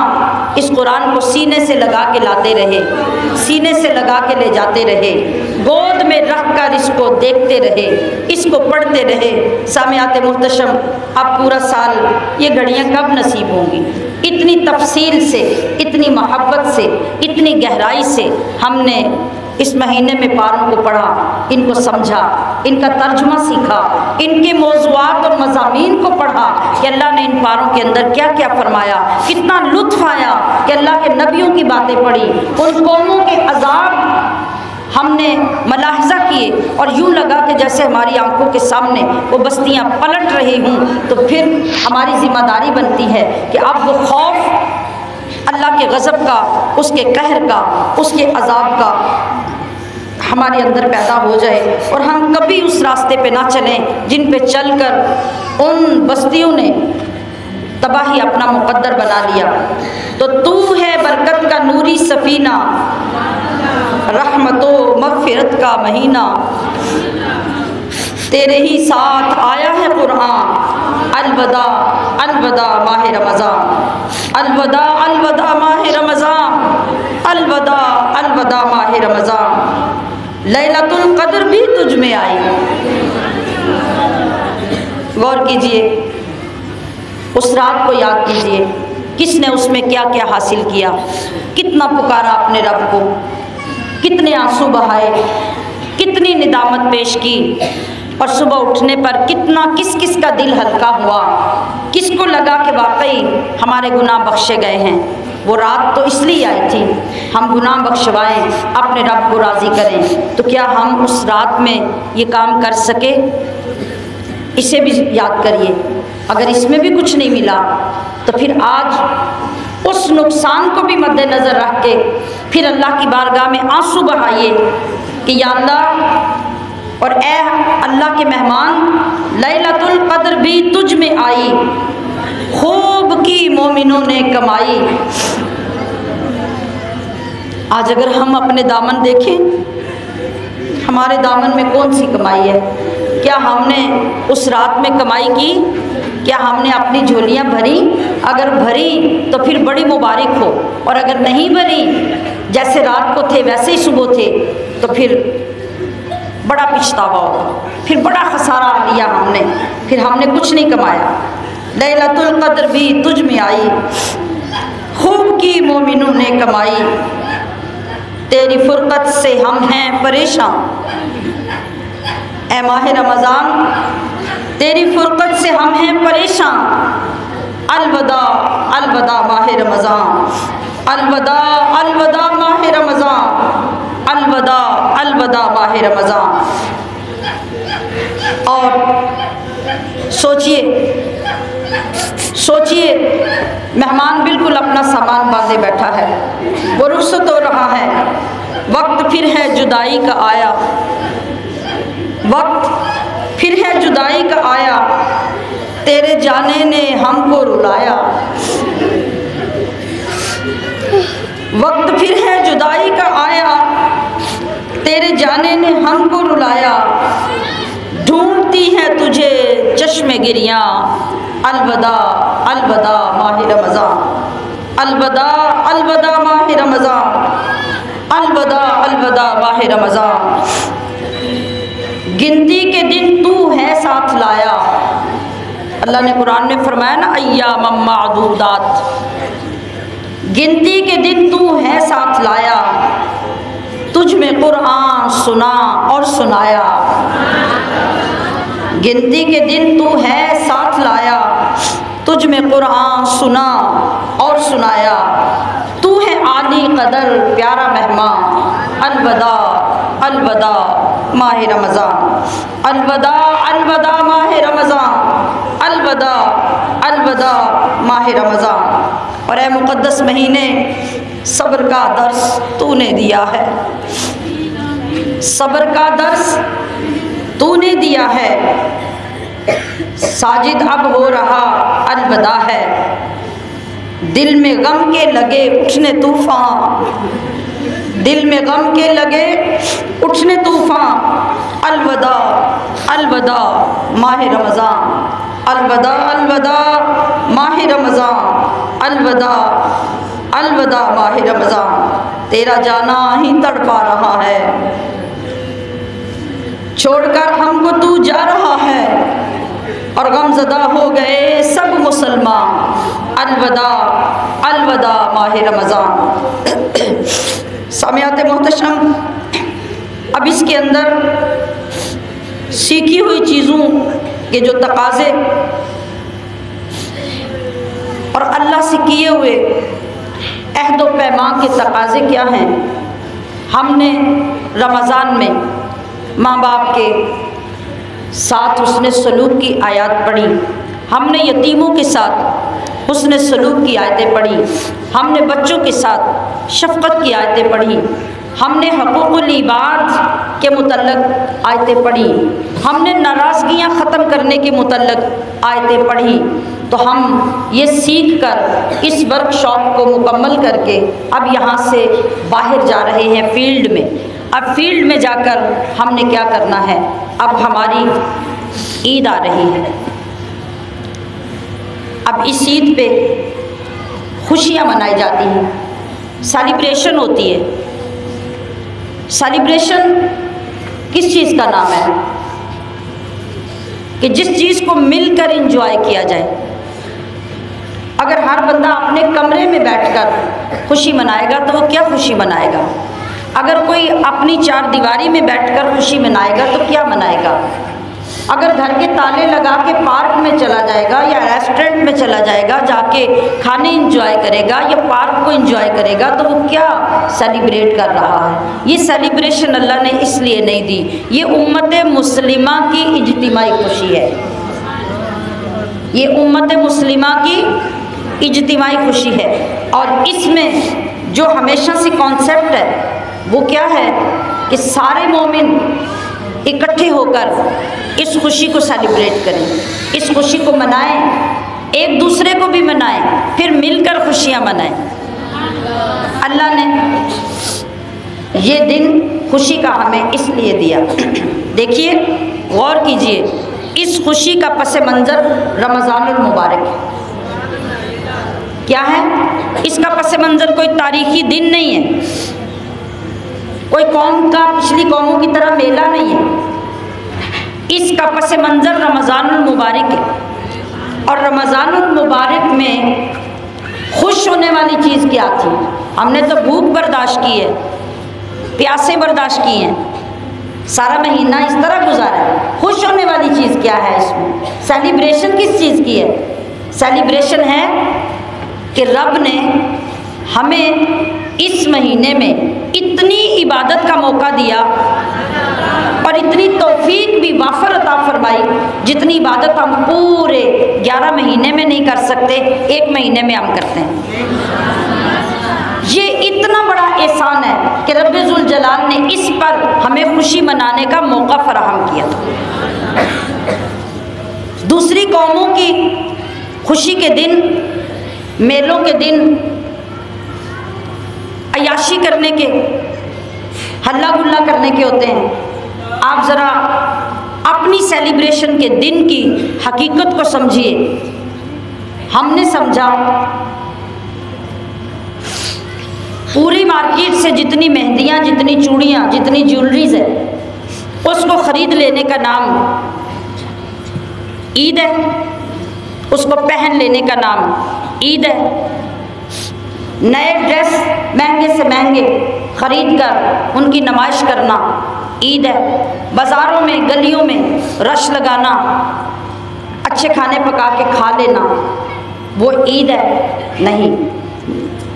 इस कुरान को सीने से लगा के लाते रहे, सीने से लगा के ले जाते रहे, गोद में रख कर इसको देखते रहे, इसको पढ़ते रहे। सामियात मुहतशम, अब पूरा साल ये घड़ियाँ कब नसीब होंगी? इतनी तफसील से, इतनी मोहब्बत से, इतनी गहराई से हमने इस महीने में पारों को पढ़ा, इनको समझा, इनका तर्जुमा सीखा, इनके मौज़ूआत और मज़ामीन को पढ़ा कि अल्लाह ने इन पारों के अंदर क्या क्या फरमाया। कितना लुत्फ़ आया कि अल्लाह के नबियों की बातें पढ़ी, उन कौमों के अज़ाब हमने मलाहज़ा किए, और यूँ लगा कि जैसे हमारी आंखों के सामने वो बस्तियाँ पलट रही हूँ। तो फिर हमारी ज़िम्मेदारी बनती है कि अब वो खौफ अल्लाह के गज़ब का, उसके कहर का, उसके अज़ाब का हमारे अंदर पैदा हो जाए, और हम कभी उस रास्ते पे ना चलें जिन पे चलकर उन बस्तियों ने तबाही अपना मुक़द्दर बना लिया। तो तू है बरकत का नूरी सफ़ीना, रहमतो मग़फ़िरत का महीना, तेरे ही साथ आया है कुरान। अलविदा अलविदा माह रमज़ान, अलविदा अलविदा माह रमज़ान, अलविदा अलविदा माह रमज़ान। लैलतुल क़द्र भी तुझ में आई। गौर कीजिए, उस रात को याद कीजिए, किसने उसमें क्या क्या हासिल किया, कितना पुकारा अपने रब को, कितने आंसू बहाए, कितनी निदामत पेश की, और सुबह उठने पर कितना किस किस का दिल हल्का हुआ, किसको लगा कि वाकई हमारे गुनाह बख्शे गए हैं। वो रात तो इसलिए आई थी हम गुनाह बख्शवाएं, अपने रब को राज़ी करें। तो क्या हम उस रात में ये काम कर सके? इसे भी याद करिए। अगर इसमें भी कुछ नहीं मिला तो फिर आज उस नुकसान को भी मद्देनज़र रख के फिर अल्लाह की बारगाह में आंसू बहाइए कि या अल्लाह, और ए अल्लाह के मेहमान, लैलतुल क़द्र भी तुझ में आई, खूब की मोमिनों ने कमाई। आज अगर हम अपने दामन देखें, हमारे दामन में कौन सी कमाई है? क्या हमने उस रात में कमाई की? क्या हमने अपनी झोलियाँ भरी? अगर भरी तो फिर बड़ी मुबारक हो, और अगर नहीं भरी, जैसे रात को थे वैसे ही सुबह थे, तो फिर बड़ा पछतावा होगा, फिर बड़ा खसारा लिया हमने, फिर हमने कुछ नहीं कमाया। लैलतुल क़द्र भी तुझ में आई, खूब की मोमिनों ने कमाई, तेरी फुरकत से हम हैं परेशान। ए माह रमज़ान, तेरी फुरकत से हम हैं परेशान। अलविदा अलविदा माह रमज़ान, अलविदा अलविदा माह रमज़ान, अलविदा अलविदा माह रमज़ान। और सोचिए सोचिए, मेहमान बिल्कुल अपना सामान बांधे बैठा है, वो रुख़्सत हो रहा है, वक्त फिर है जुदाई का आया, वक्त फिर है जुदाई का आया, तेरे जाने ने हमको रुलाया। वक्त फिर है जुदाई का आया, तेरे जाने ने हमको रुलाया। ढूंढती हैं तुझे चश्मे गिरियाँ, अलविदा अलविदा माह रमज़ान, अलविदा अलविदा माह रमज़ान, अलविदा अलविदा माह रमज़ान। गिनती के दिन तू है साथ लाया। अल्लाह ने कुरान में फरमाया ना, अय्यामम मादूदात, गिनती के दिन तू है साथ लाया। तुझ में कुरान सुना और सुनाया। गिनती के दिन तू है साथ लाया, तुझ में कुरान सुना और सुनाया। तू है आली कदर प्यारा मेहमान, अलविदा अलविदा माह रमज़ान, अलविदा अलविदा माह रमज़ान, अलविदा अलविदा माह रमज़ान। और ए मुक़द्दस महीने, सब्र का दर्स तूने दिया है, सब्र का दर्स तूने दिया है। साजिद अब हो रहा अलविदा है, दिल में गम के लगे उठने तूफ़ान, दिल में गम के लगे उठने तूफ़ान। अलविदा अलविदा माह रमज़ान, अलविदा अलविदा माह रमज़ान, अलविदा अलविदा माह रमज़ान। तेरा जाना ही तड़पा रहा है, छोड़कर हमको तू जा रहा है, और गमज़दा हो गए सब मुसलमान। अलविदा अलविदा माह रमज़ान। सामियात मोहतरम, अब इसके अंदर सीखी हुई चीज़ों के जो तकाज़े और अल्लाह से किए हुए अहद व पैमान के तकाज़े क्या हैं। हमने रमज़ान में माँ बाप के साथ हुस्न सलूक की आयत पढ़ी, हमने यतीमों के साथ हुस्न सलूक की आयतें पढ़ी, हमने बच्चों के साथ शफ़क़त की आयतें पढ़ी, हमने हक़ूक़ुल इबाद के मुतल्लक़ आयतें पढ़ी, हमने नाराज़गियाँ ख़त्म करने के मुतल्लक़ आयतें पढ़ी। तो हम ये सीख कर इस वर्कशॉप को मुकम्मल करके अब यहाँ से बाहर जा रहे हैं फील्ड में। अब फील्ड में जाकर हमने क्या करना है, अब हमारी ईद आ रही है। अब इस ईद पे खुशियाँ मनाई जाती हैं, सेलिब्रेशन होती है। सेलिब्रेशन किस चीज़ का नाम है कि जिस चीज़ को मिलकर एंजॉय किया जाए। अगर हर बंदा अपने कमरे में बैठकर खुशी मनाएगा तो वो क्या खुशी मनाएगा। अगर कोई अपनी चार दीवारी में बैठकर खुशी मनाएगा तो क्या मनाएगा। अगर घर के ताले लगा के पार्क में चला जाएगा या रेस्टोरेंट में चला जाएगा, जाके खाने एंजॉय करेगा या पार्क को एंजॉय करेगा, तो वो क्या सेलिब्रेट कर रहा है। ये सेलिब्रेशन अल्लाह ने इसलिए नहीं दी, ये उम्मत मुस्लिमा की इज्तिमाई खुशी है, ये उम्मत मुस्लिमा की इज्तिमाई खुशी है। और इसमें जो हमेशा से कॉन्सेप्ट है वो क्या है कि सारे मोमिन इकट्ठे होकर इस खुशी को सेलिब्रेट करें, इस खुशी को मनाएं, एक दूसरे को भी मनाएं, फिर मिलकर खुशियां मनाएं। अल्लाह ने ये दिन खुशी का हमें इसलिए दिया। देखिए, गौर कीजिए, इस खुशी का पस मंज़र रमज़ानुल मुबारक है। क्या है इसका पस मंज़र? कोई तारीख़ी दिन नहीं है, कोई कौम का पिछली कौमों की तरह मेला नहीं है। इसका पस मंज़र रमज़ानुल मुबारक है। और रमज़ानुल मुबारक में खुश होने वाली चीज़ क्या थी? हमने तो भूख बर्दाश्त की है, प्यासे बर्दाश्त की हैं, सारा महीना इस तरह गुजारा है। खुश होने वाली चीज़ क्या है इसमें? सेलिब्रेशन किस चीज़ की है? सेलिब्रेशन है कि रब ने हमें इस महीने में इतनी इबादत का मौका दिया और इतनी तौफीक भी वाफर अता फरमाई, जितनी इबादत हम पूरे 11 महीने में नहीं कर सकते, 1 महीने में हम करते हैं। ये इतना बड़ा एहसान है कि रब्बे ज़ुल जलाल ने इस पर हमें खुशी मनाने का मौका फराहम किया था। दूसरी कौमों की खुशी के दिन, मेलों के दिन, अय्याशी करने के, हल्ला गुल्ला करने के होते हैं। आप ज़रा अपनी सेलिब्रेशन के दिन की हकीकत को समझिए। हमने समझा पूरी मार्केट से जितनी मेहंदियाँ, जितनी चूड़ियाँ, जितनी ज्वेलरीज है, उसको ख़रीद लेने का नाम ईद है, उसको पहन लेने का नाम ईद है। नए ड्रेस महंगे से महंगे ख़रीद कर उनकी नुमाइश करना ईद है। बाज़ारों में, गलियों में रश लगाना, अच्छे खाने पका के खा लेना, वो ईद है? नहीं।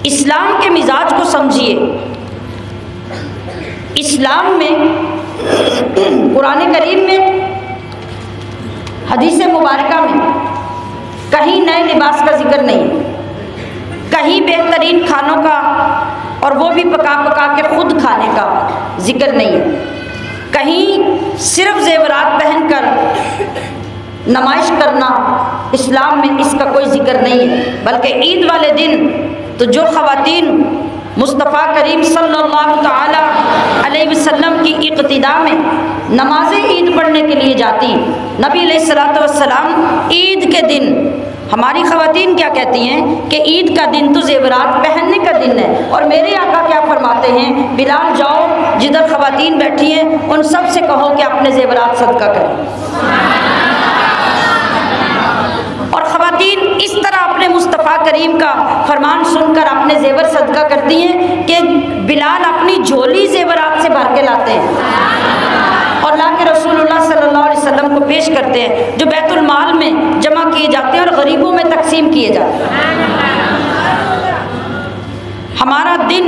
इस्लाम के मिजाज को समझिए। इस्लाम में, कुरान करीम में, हदीस मुबारका में कहीं नए लिबास का जिक्र नहीं, कहीं बेहतरीन खानों का और वो भी पका पका के खुद खाने का जिक्र नहीं है, कहीं सिर्फ जेवरात पहनकर नमाइश करना इस्लाम में इसका कोई जिक्र नहीं है। बल्कि ईद वाले दिन तो जो ख़वातीन मुस्तफ़ा करीम सल्लल्लाहु ताला अलैहि वसल्लम की इक़्तिदा में नमाज़ ईद पढ़ने के लिए जाती, नबी अलैहिस्सलातु वस्सलाम ईद के दिन, हमारी ख़वातीन क्या कहती हैं कि ईद का दिन तो ज़ेवरात पहनने का दिन है, और मेरे आका क्या फरमाते हैं, बिलाल जाओ जिधर ख़वातीन बैठी हैं उन सब से कहो कि अपने ज़ेवरात सदका करें। और ख़वातीन इस तरह अपने मुस्तफ़ा करीम का फरमान सुनकर अपने ज़ेवर सदका करती हैं कि बिलाल अपनी झोली ज़ेवरात से भर के लाते हैं और ला के रसूलुल्लाह सल्लल्लाहु अलैहि वसल्लम को पेश करते हैं, जो बैतुल माल में जमा किए जाते हैं और गरीबों में तकसीम किए जाते हैं। हमारा दिन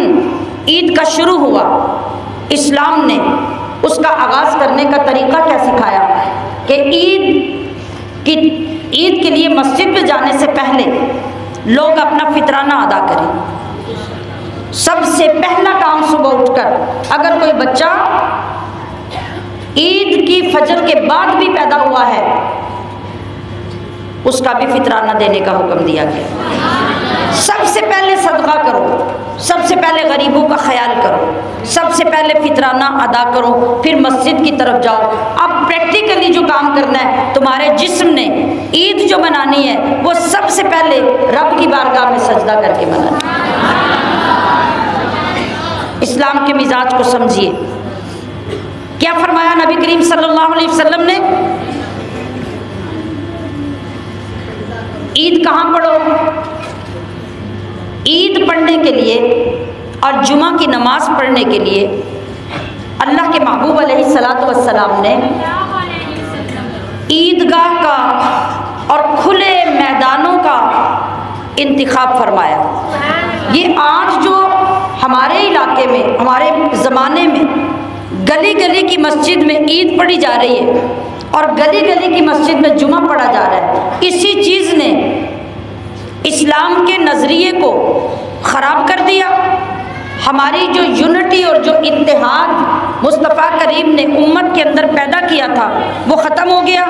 ईद का शुरू हुआ, इस्लाम ने उसका आगाज़ करने का तरीक़ा क्या सिखाया कि ईद के लिए मस्जिद में जाने से पहले लोग अपना फितराना अदा करें। सबसे पहला काम सुबह उठकर, अगर कोई बच्चा ईद की फजर के बाद भी पैदा हुआ है, उसका भी फितराना देने का हुक्म दिया गया। सबसे पहले सदका करो, सबसे पहले गरीबों का ख्याल करो, सबसे पहले फितराना अदा करो, फिर मस्जिद की तरफ जाओ। अब प्रैक्टिकली जो काम करना है, तुम्हारे जिस्म ने ईद जो मनानी है वो सबसे पहले रब की बारगाह में सजदा करके मनाना। इस्लाम के मिजाज को समझिए। क्या फरमाया नबी करीम सल्लल्लाहु अलैहि वसल्लम ने, ईद कहाँ पढ़ो? ईद पढ़ने के लिए और जुमा की नमाज पढ़ने के लिए अल्लाह के महबूब अलैहिस्सलातु वस्सलाम ने ईदगाह का और खुले मैदानों का इंतिखाब फरमाया। ये आज जो हमारे इलाके में, हमारे ज़माने में गली गली की मस्जिद में ईद पढ़ी जा रही है और गली गली की मस्जिद में जुमा पढ़ा जा रहा है, इसी चीज़ ने इस्लाम के नज़रिए को ख़राब कर दिया। हमारी जो यूनिटी और जो इत्तेहाद मुस्तफ़ा करीम ने उम्मत के अंदर पैदा किया था वो ख़त्म हो गया।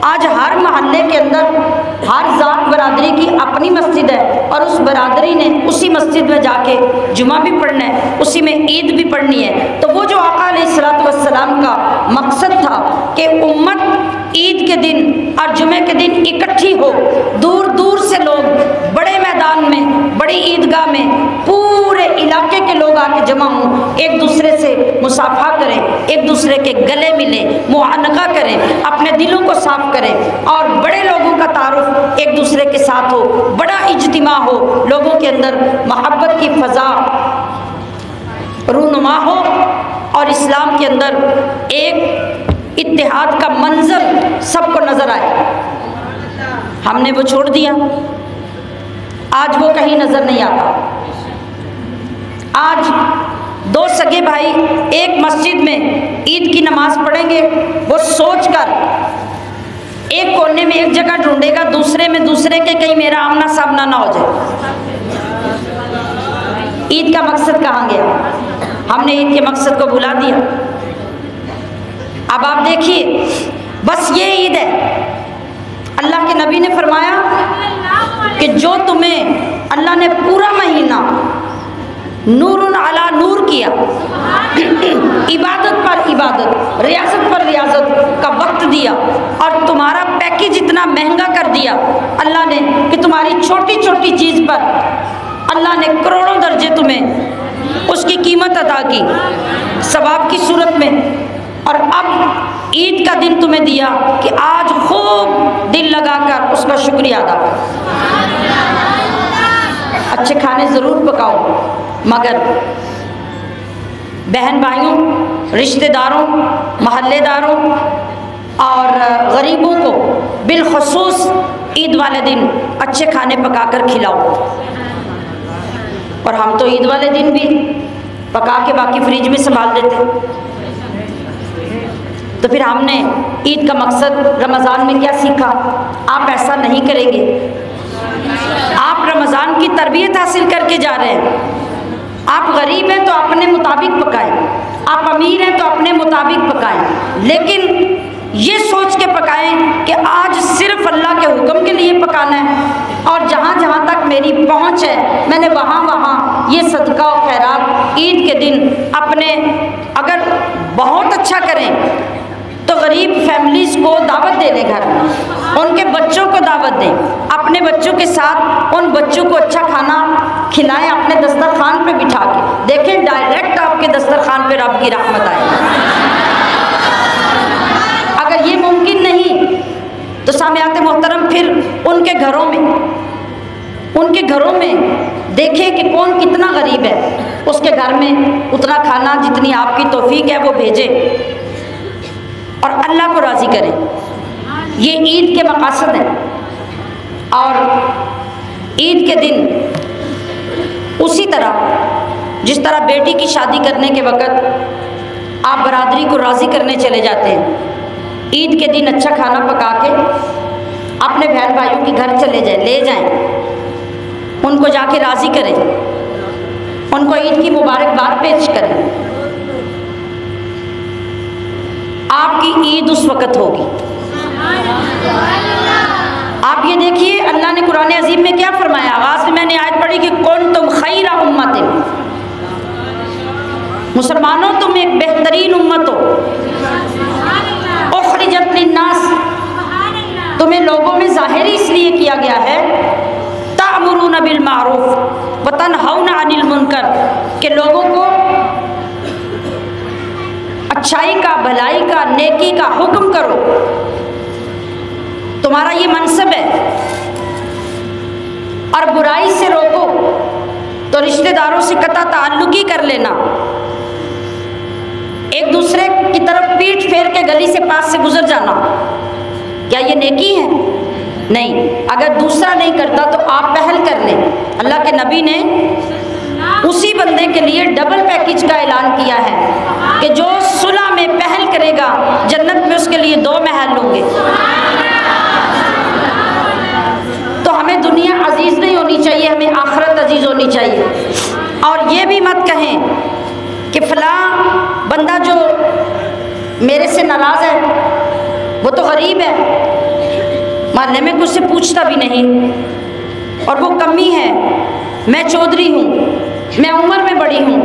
आज हर मोहल्ले के अंदर हर ज़ात बरादरी की अपनी मस्जिद है और उस बरादरी ने उसी मस्जिद में जाके जुमा भी पढ़ना है, उसी में ईद भी पढ़नी है। तो वो जो आका अलैहिस्सलातु वस्सलाम का मकसद था कि उम्मत ईद के दिन और जुमे के दिन इकट्ठी हो, दूर दूर से लोग बड़े मैदान में, बड़ी ईदगाह में पूरे इलाके के लोग आके जमा हों, एक दूसरे से मुसाफा करें, एक दूसरे के गले मिलें, मुआनका करें, अपने दिलों को साफ करें और बड़े लोगों का तारुफ एक दूसरे के साथ हो, बड़ा इज्तिमा हो, लोगों के अंदर मोहब्बत की फ़ज़ा रूनुमा हो और इस्लाम के अंदर एक इत्तेहाद का मंजर सबको नज़र आए। हमने वो छोड़ दिया, आज वो कहीं नज़र नहीं आता। आज दो सगे भाई एक मस्जिद में ईद की नमाज पढ़ेंगे, वो सोचकर एक कोने में एक जगह ढूंढेगा, दूसरे में दूसरे के कहीं मेरा आमना सामना ना हो जाए। ईद का मकसद कहाँ गया? हमने ईद के मकसद को भुला दिया। अब आप देखिए, बस ये ईद है, अल्लाह के नबी ने फरमाया कि जो तुम्हें अल्लाह ने पूरा महीना नूरुन अला नूर किया, इबादत पर इबादत, रियासत पर रियासत का वक्त दिया और तुम्हारा पैकेज इतना महंगा कर दिया अल्लाह ने कि तुम्हारी छोटी छोटी चीज़ पर अल्लाह ने करोड़ों दर्जे तुम्हें उसकी कीमत अदा की सवाब की सूरत में, और अब ईद का दिन तुम्हें दिया कि आज खूब दिल लगाकर उसका शुक्रिया अदा करो। अच्छे खाने ज़रूर पकाओ, मगर बहन भाइयों, रिश्तेदारों, महल्लेदारों और गरीबों को बिलखसूस ईद वाले दिन अच्छे खाने पकाकर खिलाओ। और हम तो ईद वाले दिन भी पका के बाकी फ्रिज में संभाल देते। तो फिर हमने ईद का मकसद रमज़ान में क्या सीखा? आप ऐसा नहीं करेंगे। आप रमज़ान की तरबियत हासिल करके जा रहे हैं। आप गरीब हैं तो अपने मुताबिक पकाएं, आप अमीर हैं तो अपने मुताबिक पकाएं, लेकिन ये सोच के पकाएं कि आज सिर्फ अल्लाह के हुक्म के लिए पकाना है और जहाँ जहाँ तक मेरी पहुँच है मैंने वहाँ वहाँ ये सदका और खैरात ईद के दिन अपने, अगर बहुत अच्छा करें तो गरीब फैमिलीज़ को दावत दे दें, घर में उनके बच्चों को दावत दें, अपने बच्चों के साथ उन बच्चों को अच्छा खाना खिलाएं, अपने दस्तरखान पे बिठा के देखें, डायरेक्ट आपके दस्तरखान पे रब की रहमत आए। अगर ये मुमकिन नहीं तो सामियात मोहतरम फिर उनके घरों में देखें कि कौन कितना गरीब है, उसके घर में उतना खाना जितनी आपकी तौफीक है वो भेजें और अल्लाह को राज़ी करें। ये ईद के मकासद हैं। और ईद के दिन उसी तरह जिस तरह बेटी की शादी करने के वक़्त आप बरादरी को राज़ी करने चले जाते हैं, ईद के दिन अच्छा खाना पका के अपने बहन भाइयों के घर चले जाएं, ले जाएं, उनको जाके राज़ी करें, उनको ईद की मुबारकबाद पेश करें। आपकी ईद उस वक़्त होगी। आप ये देखिए अल्लाह ने कुरान अज़ीम में क्या फरमाया। आगाज़ में मैंने आयत पढ़ी कि कौन तुम खैरा उम्मतिन, मुसलमानों तुम एक बेहतरीन उम्मत हो, उखरिजत लिन्नास, तुम्हें लोगों में ज़ाहिरी इसलिए किया गया है, तामुरूना बिल मारूफ व तनहौना अनिल मुनकर, के लोगों को अच्छाई का, भलाई का, नेकी का हुक्म करो। तुम्हारा ये मनसब है। और बुराई से रोको तो रिश्तेदारों से कता ताल्लुक ही कर लेना। एक दूसरे की तरफ पीठ फेर के गली से पास से गुजर जाना, क्या ये नेकी है? नहीं। अगर दूसरा नहीं करता तो आप पहल कर लें। अल्लाह के नबी ने उसी बंदे के लिए डबल पैकेज का ऐलान किया है कि जो सुलह में पहल करेगा जन्नत में उसके लिए 2 महल होंगे। तो हमें दुनिया अजीज़ नहीं होनी चाहिए, हमें आखिरत अजीज़ होनी चाहिए। और ये भी मत कहें कि फ़लाँ बंदा जो मेरे से नाराज़ है वो तो गरीब है, मोहल्ले में कुछ से पूछता भी नहीं, और वो कमी है, मैं चौधरी हूँ, मैं उम्र में बड़ी हूँ,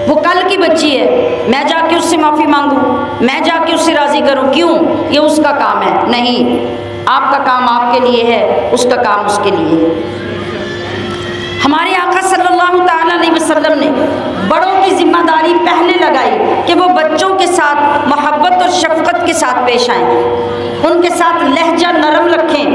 वो कल की बच्ची है, मैं जाके उससे माफ़ी मांगूँ, मैं जाके उससे राज़ी करूँ, क्यों? ये उसका काम है। नहीं, आपका काम आपके लिए है, उसका काम उसके लिए है। हमारे आका सल्लल्लाहु ताला अलैहि वसल्लम ने बड़ों की जिम्मेदारी पहले लगाई कि वो बच्चों के साथ मोहब्बत और शफ़क़त के साथ पेश आएँ, उनके साथ लहजा नरम रखें,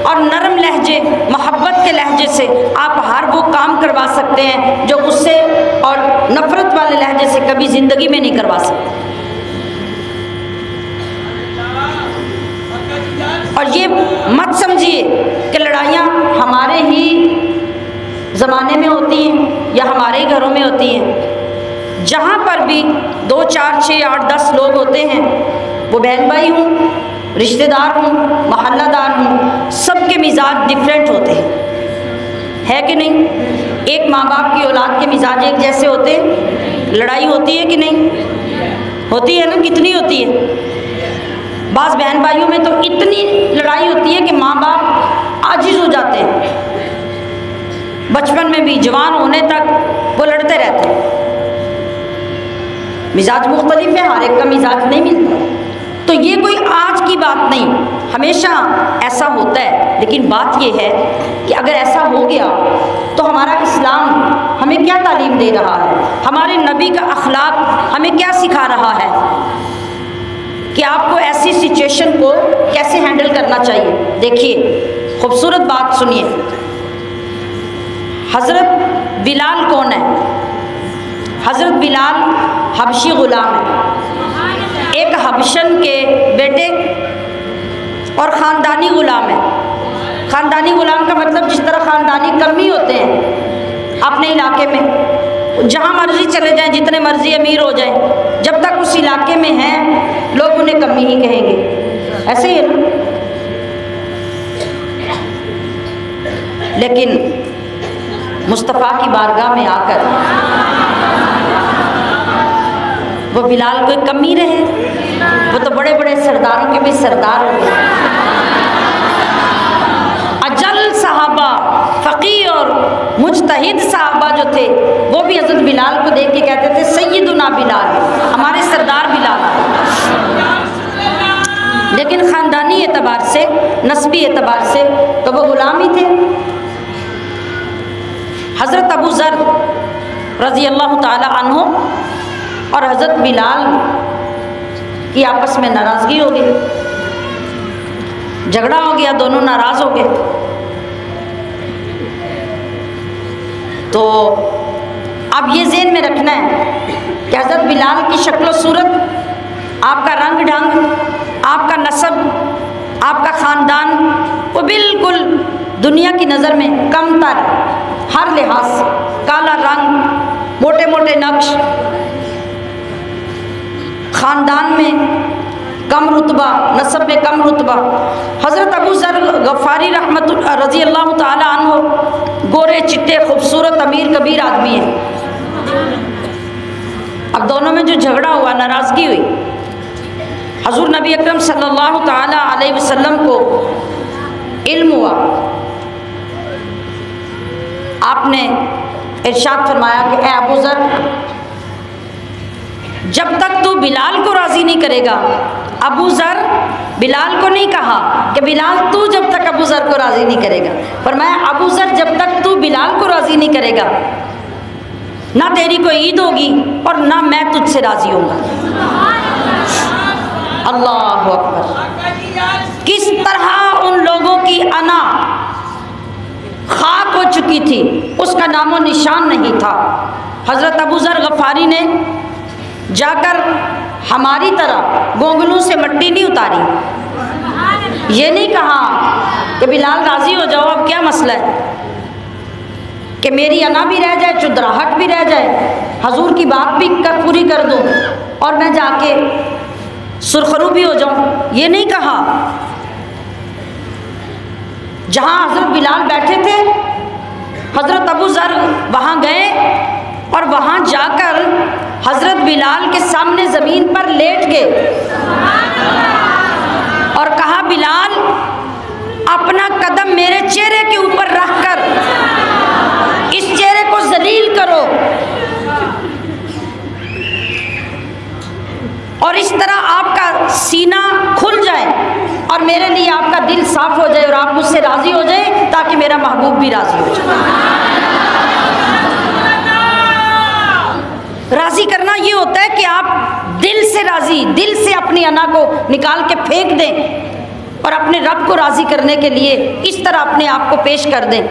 और नरम लहजे, मोहब्बत के लहजे से आप हर वो काम करवा सकते हैं जो गुस्से और नफ़रत वाले लहजे से कभी ज़िंदगी में नहीं करवा सकते। और ये मत समझिए कि लड़ाइयाँ हमारे ही ज़माने में होती हैं या हमारे ही घरों में होती हैं। जहाँ पर भी 2, 4, 6, 8, 10 लोग होते हैं, वो बहन भाई हों, रिश्तेदार हों, मोहल्लादार हों, सबके मिजाज डिफरेंट होते हैं, है कि नहीं? एक माँ बाप की औलाद के मिजाज एक जैसे होते हैं, लड़ाई होती है कि नहीं? होती है ना, कितनी होती है? बाज़ बहन भाइयों में तो इतनी लड़ाई होती है कि माँ बाप आजिज़ हो जाते हैं, बचपन में भी जवान होने तक वो लड़ते रहते हैं। मिजाज मुख्तलिफ है, हर एक का मिजाज नहीं मिलता। तो ये कोई आज की बात नहीं, हमेशा ऐसा होता है। लेकिन बात ये है कि अगर ऐसा हो गया तो हमारा इस्लाम हमें क्या तालीम दे रहा है, हमारे नबी का अखलाक हमें क्या सिखा रहा है कि आपको ऐसी सिचुएशन को कैसे हैंडल करना चाहिए। देखिए खूबसूरत बात सुनिए, हज़रत बिलाल कौन है? हज़रत बिलाल हबशी ग़ुलाम है, एक हबशन के बेटे और ख़ानदानी ग़ुलाम है। ख़ानदानी ग़ुलाम का मतलब जिस तरह ख़ानदानी कमी होते हैं अपने इलाके में, जहाँ मर्ज़ी चले जाएं, जितने मर्ज़ी अमीर हो जाएं, जब तक उस इलाके में हैं लोग उन्हें कमी ही कहेंगे, ऐसे ही है ना। लेकिन मुस्तफ़ा की बारगाह में आकर वो बिलाल कोई कमी रहे, वो तो बड़े बड़े सरदारों के भी सरदार हो गए। अजल सहाबा, फ़क़ीह और मुज्तहिद सहाबा जो थे वो भी हज़रत बिलाल को देख के कहते थे सय्यदुना बिलाल, हमारे सरदार बिलाल। लेकिन ख़ानदानी एतबार से, नस्बी एतबार से तो वो ग़ुलाम ही थे। हज़रत अबू ज़र रज़ी अल्लाह ताला अन्हु और हज़रत बिलाल की आपस में नाराज़गी हो गई, झगड़ा हो गया, दोनों नाराज़ हो गए। तो अब ये ज़हन में रखना है कि हज़रत बिलाल की शक्ल सूरत, आपका रंग ढंग, आपका नस्ब, आपका ख़ानदान वो बिल्कुल दुनिया की नज़र में कमतर, हर लिहाज से काला रंग, मोटे मोटे नक्श, ख़ानदान में कम रुतबा, नस्ब में कम रुतबा। हज़रत अबू ज़र गफ़ारी रहमत रज़ी अल्लाह ताला अन्हु गोरे चिट्टे खूबसूरत अमीर कबीर आदमी हैं। अब दोनों में जो झगड़ा हुआ, नाराज़गी हुई, हज़ूर नबी अकरम सल्लल्लाहु ताला अलैहि वसल्लम को इल्म हुआ। आपने इरशाद फरमाया कि ए अबू ज़र, जब तक तू बिलाल को राज़ी नहीं करेगा, अबू ज़र बिलाल को नहीं कहा कि बिलाल तू जब तक अबू ज़र को राज़ी नहीं करेगा, फरमाया अबू ज़र जब तक तू बिलाल को राज़ी नहीं करेगा ना तेरी कोई ईद होगी और ना मैं तुझसे राज़ी होऊंगा। अल्लाह अकबर। किस तरह उन लोगों की अना खाक हो चुकी थी, उसका नामो निशान नहीं था। हज़रत अबू ज़र गफ़ारी ने जाकर हमारी तरह गोंगलू से मिट्टी नहीं उतारी, ये नहीं कहा कि बिलाल राज़ी हो जाओ, अब क्या मसला है कि मेरी अना भी रह जाए, चुदराहट भी रह जाए, हजूर की बात भी पूरी कर दूँ और मैं जाके सुरखरू भी हो जाऊँ, ये नहीं कहा। जहाँ हज़रत बिलाल बैठे थे, हज़रत अबू ज़र वहाँ गए और वहाँ जाकर हज़रत बिलाल के सामने ज़मीन पर लेट गए और कहा बिलाल अपना कदम मेरे चेहरे के ऊपर रखकर इस चेहरे को जलील करो और इस तरह आपका सीना खुल जाए और मेरे लिए आपका दिल साफ हो जाए और आप मुझसे राज़ी हो जाए ताकि मेरा महबूब भी राज़ी हो जाए। राज़ी करना ये होता है कि आप दिल से राज़ी, दिल से अपनी अना को निकाल के फेंक दें और अपने रब को राज़ी करने के लिए इस तरह अपने आप को पेश कर दें।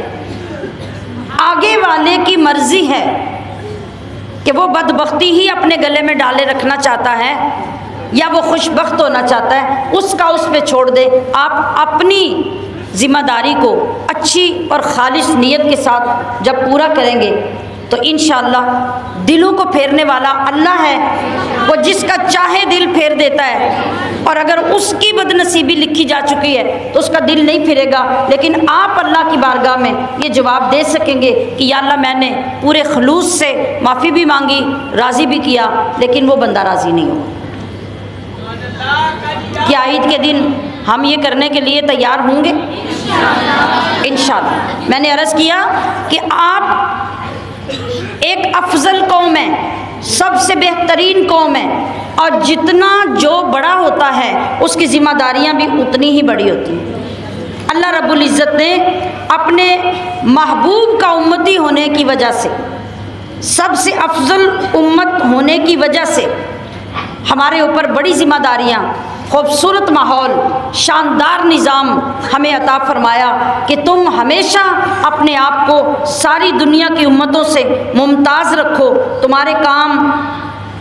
आगे वाले की मर्ज़ी है कि वो बदबख्ती ही अपने गले में डाले रखना चाहता है या वो खुशबख्त होना चाहता है, उसका उस पे छोड़ दे। आप अपनी ज़िम्मेदारी को अच्छी और खालिश नीयत के साथ जब पूरा करेंगे तो इंशाअल्लाह दिलों को फेरने वाला अल्लाह है, वो जिसका चाहे दिल फेर देता है। और अगर उसकी बदनसीबी लिखी जा चुकी है तो उसका दिल नहीं फिरेगा, लेकिन आप अल्लाह की बारगाह में ये जवाब दे सकेंगे कि या अल्लाह मैंने पूरे खलूस से माफ़ी भी मांगी, राज़ी भी किया, लेकिन वो बंदा राज़ी नहीं हुआ। क्या ईद के दिन हम ये करने के लिए तैयार होंगे? इंशाअल्लाह। मैंने अर्ज़ किया कि आप एक अफजल कौम है, सबसे बेहतरीन कौम है, और जितना जो बड़ा होता है उसकी ज़िम्मेदारियाँ भी उतनी ही बड़ी होती हैं। अल्लाह रब्बुल इज़्ज़त ने अपने महबूब का उम्मती होने की वजह से, सबसे अफजल उम्मत होने की वजह से हमारे ऊपर बड़ी ज़िम्मेदारियाँ, खूबसूरत माहौल, शानदार निज़ाम हमें अता फरमाया कि तुम हमेशा अपने आप को सारी दुनिया की उम्मतों से मुमताज़ रखो। तुम्हारे काम,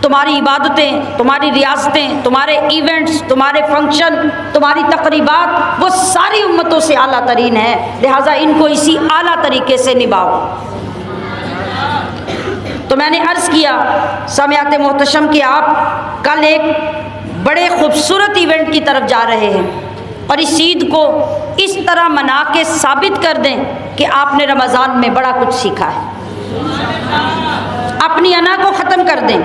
तुम्हारी इबादतें, तुम्हारी रियासतें, तुम्हारे इवेंट्स, तुम्हारे फंक्शन, तुम्हारी तकरीबात, वो सारी उम्मतों से आला तरीन है, लिहाजा इनको इसी आला तरीके से निभाओ। तो मैंने अर्ज़ किया समियात मोहतशम कि आप कल एक बड़े खूबसूरत इवेंट की तरफ जा रहे हैं और इस ईद को इस तरह मना के साबित कर दें कि आपने रमज़ान में बड़ा कुछ सीखा है। अपनी अना को ख़त्म कर दें,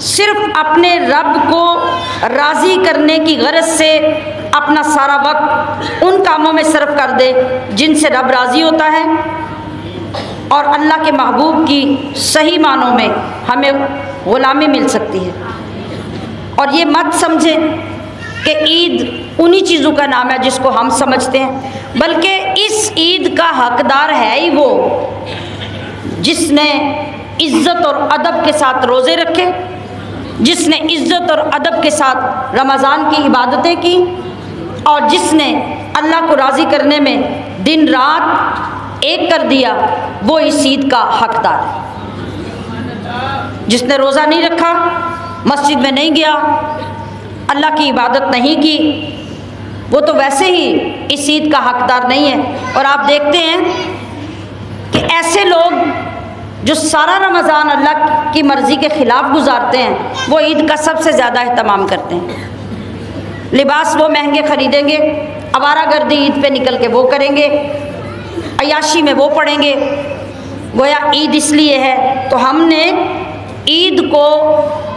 सिर्फ अपने रब को राज़ी करने की गरज से अपना सारा वक्त उन कामों में सर्फ कर दे जिनसे रब राज़ी होता है, और अल्लाह के महबूब की सही मानों में हमें ग़ुलामी मिल सकती है। और ये मत समझें कि ईद उन्हीं चीज़ों का नाम है जिसको हम समझते हैं, बल्कि इस ईद का हकदार है ही वो जिसने इज़्ज़त और अदब के साथ रोज़े रखे, जिसने इज़्ज़त और अदब के साथ रमज़ान की इबादतें की, और जिसने अल्लाह को राज़ी करने में दिन रात एक कर दिया, वो इस ईद का हकदार है। जिसने रोज़ा नहीं रखा, मस्जिद में नहीं गया, अल्लाह की इबादत नहीं की, वो तो वैसे ही इस ईद का हकदार नहीं है। और आप देखते हैं कि ऐसे लोग जो सारा रमज़ान अल्लाह की मर्ज़ी के ख़िलाफ़ गुजारते हैं, वो ईद का सबसे ज़्यादा एहतमाम करते हैं। लिबास वो महंगे ख़रीदेंगे, आवारागर्दी ईद पे निकल के वो करेंगे, अयाशी में वो पड़ेंगे, गोया ईद इसलिए है। तो हमने ईद को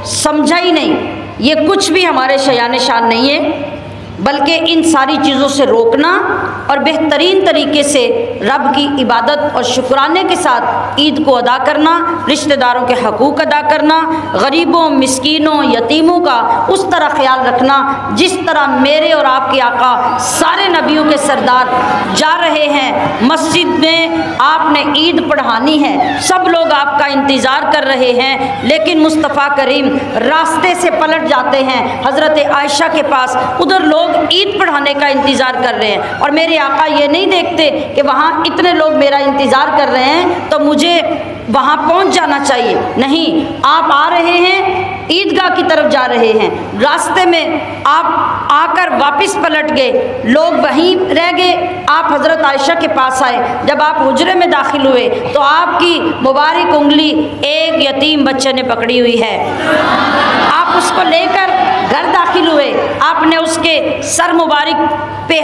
समझा ही नहीं, ये कुछ भी हमारे शयान शान नहीं है, बल्कि इन सारी चीज़ों से रोकना और बेहतरीन तरीके से रब की इबादत और शुक्राने के साथ ईद को अदा करना, रिश्तेदारों के हकूक़ अदा करना, गरीबों, मिस्कीनों, यतीमों का उस तरह ख्याल रखना जिस तरह मेरे और आपके आका सारे नबियों के सरदार जा रहे हैं। मस्जिद में आपने ईद पढ़ानी है, सब लोग आपका इंतज़ार कर रहे हैं, लेकिन मुस्तफ़ा करीम रास्ते से पलट जाते हैं हज़रत आयशा के पास, उधर लोग ईद पढ़ाने का इंतज़ार कर रहे हैं, और मेरे आका ये नहीं देखते कि वहाँ इतने लोग मेरा इंतज़ार कर रहे हैं तो मुझे वहाँ पहुँच जाना चाहिए। नहीं, आप आ रहे हैं, ईदगाह की तरफ जा रहे हैं, रास्ते में आप आकर वापस पलट गए, लोग वहीं रह गए, आप हज़रत आयशा के पास आए। जब आप हुजरे में दाखिल हुए तो आपकी मुबारक उंगली एक यतीम बच्चे ने पकड़ी हुई है, आप उसको लेकर घर दाखिल हुए, आपने उसके सर मुबारक पे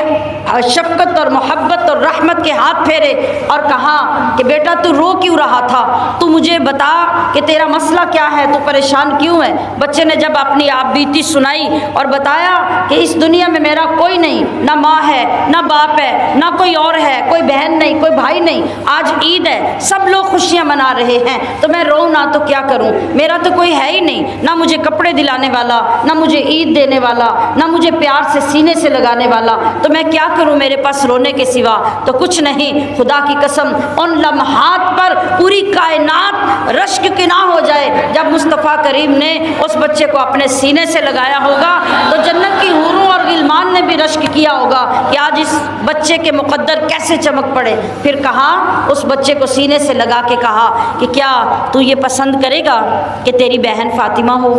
शफ़क़त और मोहब्बत और रहमत के हाथ फेरे और कहा कि बेटा तू रो क्यों रहा था, तू मुझे बता कि तेरा मसला क्या है, तू परेशान क्यों है। बच्चे ने जब अपनी आप बीती सुनाई और बताया कि इस दुनिया में मेरा कोई नहीं, ना माँ है, ना बाप है, ना कोई और है, कोई बहन नहीं, कोई भाई नहीं, आज ईद है, सब लोग खुशियाँ मना रहे हैं, तो मैं रोऊँ ना तो क्या करूँ, मेरा तो कोई है ही नहीं, ना मुझे कपड़े दिलाने वाला, ना मुझे ईद देने वाला, ना मुझे प्यार से सीने से लगाने वाला, तो मैं क्या करूं, मेरे पास रोने के सिवा तो कुछ नहीं। खुदा की कसम उन लम्हात पर पूरी कायनात रश्क की ना हो जाए जब मुस्तफ़ा करीम ने उस बच्चे को अपने सीने से लगाया होगा, तो जन्नत की हूरों और गिलमान ने भी रश्क किया होगा कि आज इस बच्चे के मुक़द्दर कैसे चमक पड़े। फिर कहा, उस बच्चे को सीने से लगा के कहा कि क्या तू ये पसंद करेगा कि तेरी बहन फ़ातिमा हो,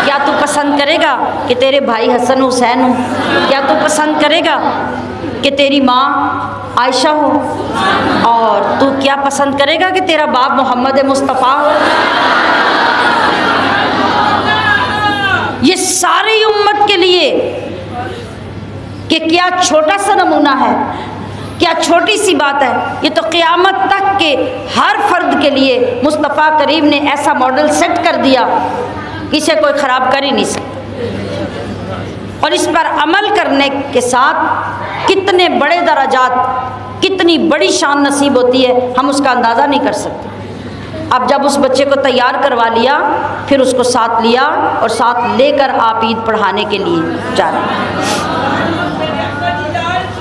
क्या तू पसंद करेगा कि तेरे भाई हसन हुसैन हो, क्या तू पसंद करेगा कि तेरी माँ आयशा हो, और तू क्या पसंद करेगा कि तेरा बाप मोहम्मद मुस्तफ़ा हो। ये सारी उम्मत के लिए कि क्या छोटा सा नमूना है, क्या छोटी सी बात है, ये तो क़यामत तक के हर फर्द के लिए मुस्तफ़ा करीम ने ऐसा मॉडल सेट कर दिया, इसे कोई ख़राब कर ही नहीं सकता। और इस पर अमल करने के साथ कितने बड़े दराजात, कितनी बड़ी शान नसीब होती है, हम उसका अंदाज़ा नहीं कर सकते। अब जब उस बच्चे को तैयार करवा लिया, फिर उसको साथ लिया और साथ लेकर आप ईद पढ़ाने के लिए जा रहे हैं।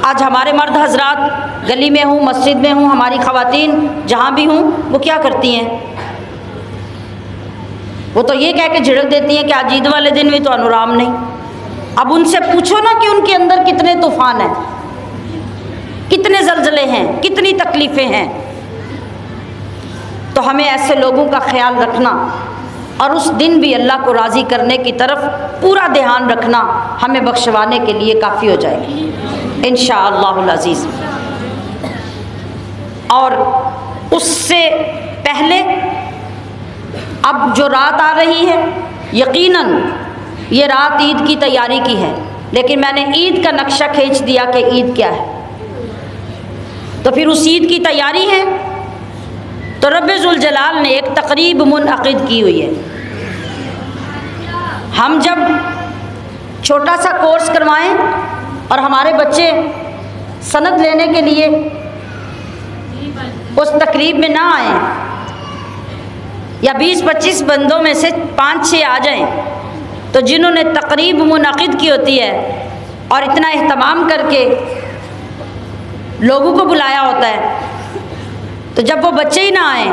आज हमारे मर्द हजरात गली में हूँ, मस्जिद में हूँ, हमारी ख़वातीन जहाँ भी हूँ, वो क्या करती हैं? वो तो ये कह के झिड़क देती हैं कि आज ईद वाले दिन भी तो अनुराम नहीं। अब उनसे पूछो ना कि उनके अंदर कितने तूफ़ान हैं, कितने ज़लज़ले हैं, कितनी तकलीफ़ें हैं। तो हमें ऐसे लोगों का ख्याल रखना और उस दिन भी अल्लाह को राज़ी करने की तरफ पूरा ध्यान रखना हमें बख्शवाने के लिए काफ़ी हो जाएगा इंशाअल्लाहुल अज़ीज़। और उससे पहले अब जो रात आ रही है, यकीनन ये रात ईद की तैयारी की है, लेकिन मैंने ईद का नक्शा खींच दिया कि ईद क्या है। तो फिर उस ईद की तैयारी है तो रब्बे ज़ुल जलाल ने एक तकरीब मुनअक़िद की हुई है। हम जब छोटा सा कोर्स करवाएं और हमारे बच्चे सनद लेने के लिए उस तकरीब में ना आएँ, या 20-25 बंदों में से 5-6 आ जाएं, तो जिन्होंने तकरीब मुनअक़िद की होती है और इतना एहतमाम करके लोगों को बुलाया होता है, तो जब वो बच्चे ही ना आए,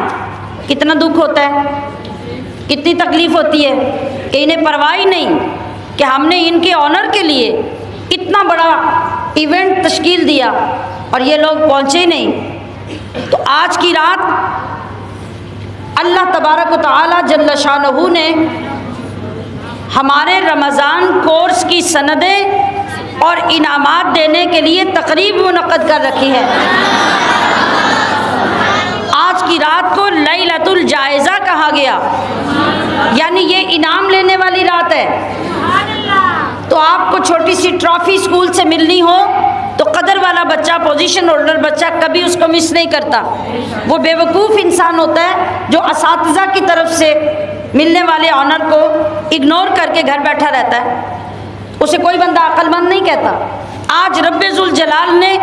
कितना दुख होता है, कितनी तकलीफ़ होती है कि इन्हें परवाह ही नहीं कि हमने इनके ऑनर के लिए कितना बड़ा इवेंट तश्कील दिया और ये लोग पहुँचे ही नहीं। तो आज की रात अल्लाह तबारक व तआला जल्ल शानहू ने हमारे रमज़ान कोर्स की सनदें और इनामात देने के लिए तकरीब मुनक़्क़द कर रखी है। आज की रात को लैलतुल जायज़ा कहा गया, यानी ये इनाम लेने वाली रात है। तो आपको छोटी सी ट्रॉफ़ी स्कूल से मिलनी हो तो कदर वाला बच्चा, पोजीशन होल्डर बच्चा कभी उसको मिस नहीं करता। वो बेवकूफ़ इंसान होता है जो असातिज़ा की तरफ से मिलने वाले ऑनर को इग्नोर करके घर बैठा रहता है, उसे कोई बंदा अक्लमंद नहीं कहता। आज रब्बे ज़ुल जलाल ने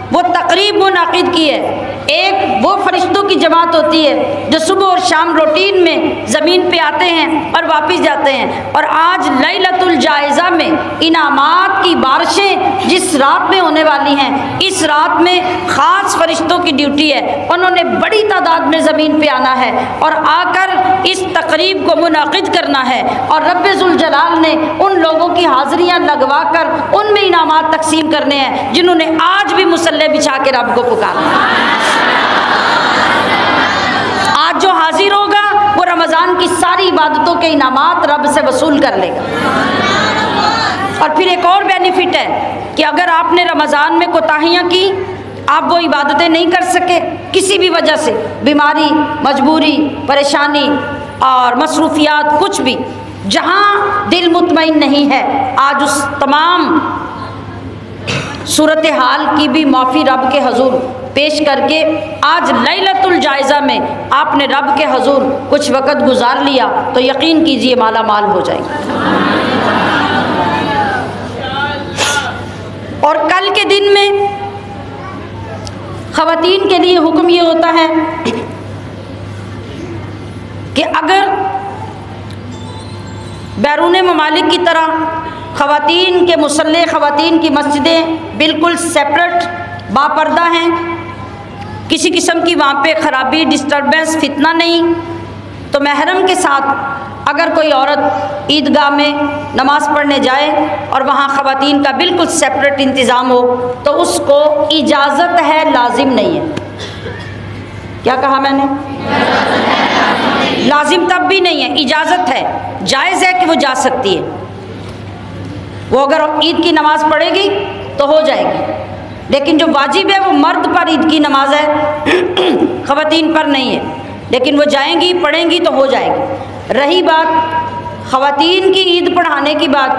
वो तकरीब मुनअक़िद की है। एक वो फरिश्तों की जमात होती है जो सुबह और शाम रूटीन में ज़मीन पे आते हैं और वापस जाते हैं, और आज लैलतुल जायज़ा में इनामात की बारिशें जिस रात में होने वाली हैं, इस रात में ख़ास फरिश्तों की ड्यूटी है। उन्होंने बड़ी तादाद में ज़मीन पे आना है और आकर इस तकरीब को मुनअक़िद करना है, और रब्बे ज़ुल जलाल ने उन लोगों की हाज़िरियाँ लगवा कर उनमें इनामात तकसीम करने हैं जिन्होंने आज भी मुसल्ले बिछा के रब को पुकारा। आज जो हाजिर होगा वो रमज़ान की सारी इबादतों के इनामात रब से वसूल कर लेगा। और फिर एक और बेनिफिट है कि अगर आपने रमज़ान में कोताहियाँ की, आप वो इबादतें नहीं कर सके किसी भी वजह से, बीमारी, मजबूरी, परेशानी और मसरूफियात, कुछ भी, जहाँ दिल मुतमईन नहीं है, आज उस तमाम सूरत हाल की भी माफ़ी रब के हजूर पेश करके आज लैलतुल जायज़ा में आपने रब के हजूर कुछ वक़्त गुजार लिया तो यकीन कीजिए माला माल हो जाएगी। और कल के दिन में ख़वातीन के लिए हुक्म ये होता है कि अगर बैरून ममालिक की तरह ख़वातीन के मुसल्ले, ख़वातीन की मस्जिदें बिल्कुल सेपरेट बापर्दा हैं, किसी किस्म की वहाँ पे ख़राबी, डिस्टर्बेंस, फितना नहीं, तो महरम के साथ अगर कोई औरत ईदगाह में नमाज़ पढ़ने जाए और वहाँ ख़वातीन का बिल्कुल सेपरेट इंतज़ाम हो तो उसको इजाज़त है, लाजिम नहीं है। क्या कहा मैंने? लाजिम तब भी नहीं है, इजाज़त है, जायज़ है कि वो जा सकती है। वो अगर ईद की नमाज़ पढ़ेगी तो हो जाएगी, लेकिन जो वाजिब है वो मर्द पर ईद की नमाज है, ख़वातीन पर नहीं है। लेकिन वो जाएंगी, पढ़ेंगी तो हो जाएगी। रही बात ख़वातीन की ईद पढ़ाने की बात,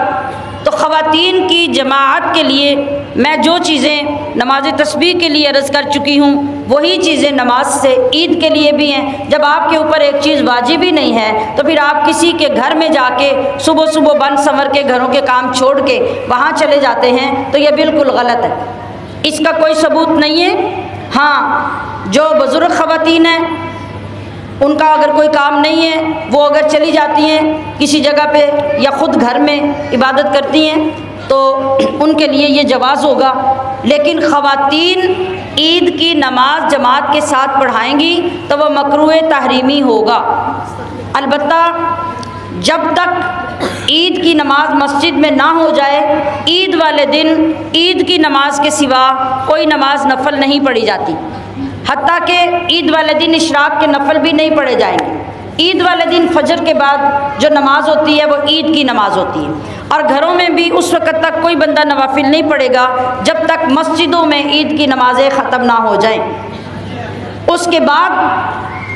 तो ख़वातीन की जमाअत के लिए मैं जो चीज़ें नमाज तस्बीह के लिए अर्ज़ कर चुकी हूँ वही चीज़ें नमाज से ईद के लिए भी हैं। जब आपके ऊपर एक चीज़ वाजिब ही नहीं है तो फिर आप किसी के घर में जाके सुबह सुबह बन संवर के घरों के काम छोड़ के वहाँ चले जाते हैं तो ये बिल्कुल गलत है, इसका कोई सबूत नहीं है। हाँ, जो बुज़ुर्ग ख़वातीन हैं उनका अगर कोई काम नहीं है, वो अगर चली जाती हैं किसी जगह पे या ख़ुद घर में इबादत करती हैं तो उनके लिए ये जवाज़ होगा। लेकिन ख़वातीन ईद की नमाज जमात के साथ पढ़ाएंगी तो वह मकरूह तहरीमी होगा। अलबत्ता जब तक ईद की नमाज मस्जिद में ना हो जाए, ईद वाले दिन ईद की नमाज के सिवा कोई नमाज नफल नहीं पढ़ी जाती। हत्ता कि ईद वाले दिन इशराक के नफल भी नहीं पढ़े जाएंगे। ईद वाले दिन फजर के बाद जो नमाज होती है वो ईद की नमाज होती है। और घरों में भी उस वक़्त तक कोई बंदा नवाफिल नहीं पढ़ेगा जब तक मस्जिदों में ईद की नमाज़ें ख़त्म ना हो जाएं। उसके बाद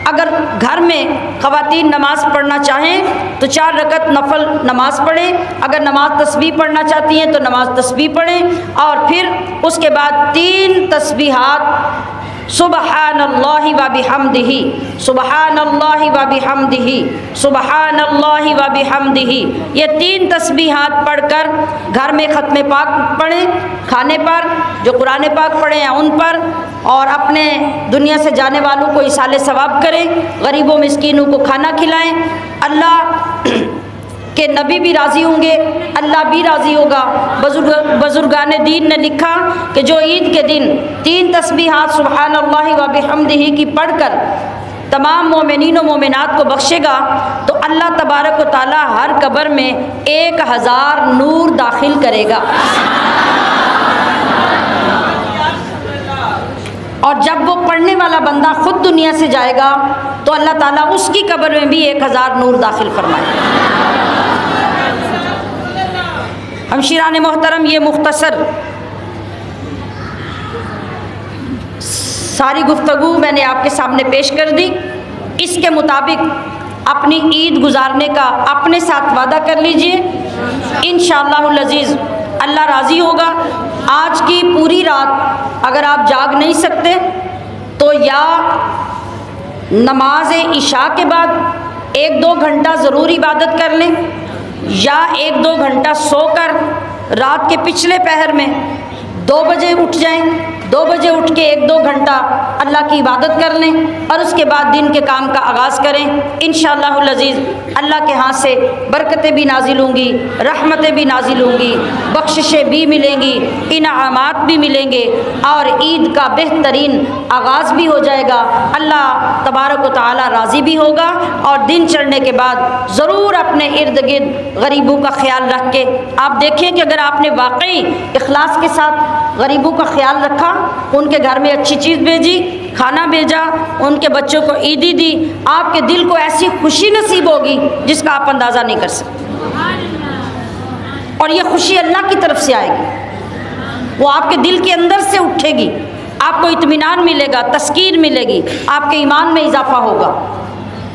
अगर घर में ख़वातीन नमाज़ पढ़ना चाहें तो 4 रकत नफल नमाज पढ़ें। अगर नमाज तस्बीह पढ़ना चाहती हैं तो नमाज तस्बीह पढ़ें और फिर उसके बाद 3 तस्बीहात सुबहानल्लाहि व बिहम्दिही, सुबहानल्लाहि व बिहम्दिही, सुबहानल्लाहि व बिहम्दिही, ये 3 तस्बीहात पढ़कर घर में ख़त्म पाक पढ़ें, खाने पर जो कुरान पाक पढ़े हैं उन पर, और अपने दुनिया से जाने वालों को इसाले सवाब करें, गरीबों मिस्कीनों को खाना खिलाएं। अल्लाह के नबी भी राज़ी होंगे, अल्लाह भी राज़ी होगा। बुज़ुर्गान दीन ने लिखा कि जो ईद के दिन 3 तस्बीहात सुबहानल्लाहि व बिहम्दिही की पढ़कर तमाम मोमिनीन व मोमिनात को बख्शेगा तो अल्लाह तबारक व तआला हर कब्र में 1000 नूर दाखिल करेगा। और जब वो पढ़ने वाला बंदा ख़ुद दुनिया से जाएगा तो अल्लाह ताला उसकी कब्र में भी 1000 नूर दाखिल फरमाएगा। हमशीरान मोहतरम, ये मुख्तसर सारी गुफ्तगू मैंने आपके सामने पेश कर दी। इसके मुताबिक अपनी ईद गुजारने का अपने साथ वादा कर लीजिए। इंशाअल्लाहुल अज़ीज़ अल्लाह राज़ी होगा। आज की पूरी रात अगर आप जाग नहीं सकते तो या नमाज इशा के बाद 1-2 घंटा ज़रूर इबादत कर लें या 1-2 घंटा सोकर रात के पिछले पहर में 2 बजे उठ जाएं। 2 बजे उठ के 1-2 घंटा अल्लाह की इबादत कर लें और उसके बाद दिन के काम का आगाज़ करें। इंशाअल्लाहुल अज़ीज़ अल्लाह के हाथ से बरकतें भी नाजिल होंगी, रहमतें भी नाजिल होंगी, बख्शिशें भी मिलेंगी, इनामात भी मिलेंगे और ईद का बेहतरीन आगाज़ भी हो जाएगा। अल्लाह तबारक व तआला राज़ी भी होगा और दिन चढ़ने के बाद ज़रूर अपने इर्द गिर्द गरीबों का ख्याल रख के आप देखें कि अगर आपने वाकई इखलास के साथ गरीबों का ख्याल रखा, उनके घर में अच्छी चीज़ भेजी, खाना भेजा, उनके बच्चों को ईदी दी, आपके दिल को ऐसी खुशी नसीब होगी जिसका आप अंदाज़ा नहीं कर सकते। और ये खुशी अल्लाह की तरफ से आएगी, वो आपके दिल के अंदर से उठेगी, आपको इत्मीनान मिलेगा, तस्कीन मिलेगी, आपके ईमान में इजाफ़ा होगा,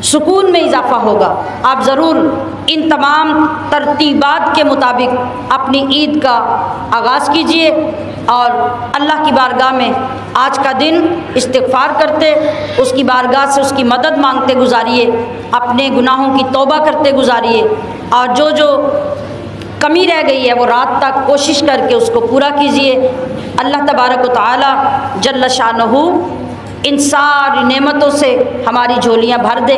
सुकून में इजाफ़ा होगा। आप ज़रूर इन तमाम तरतीबात के मुताबिक अपनी ईद का आगाज़ कीजिए और अल्लाह की बारगाह में आज का दिन इस्तिग़फ़ार करते, उसकी बारगाह से उसकी मदद मांगते गुजारिए, अपने गुनाहों की तौबा करते गुजारिए और जो जो कमी रह गई है वो रात तक कोशिश करके उसको पूरा कीजिए। अल्लाह तबारक व तआला जल्ल शानहू इन सारी नेमतों से हमारी झोलियाँ भर दे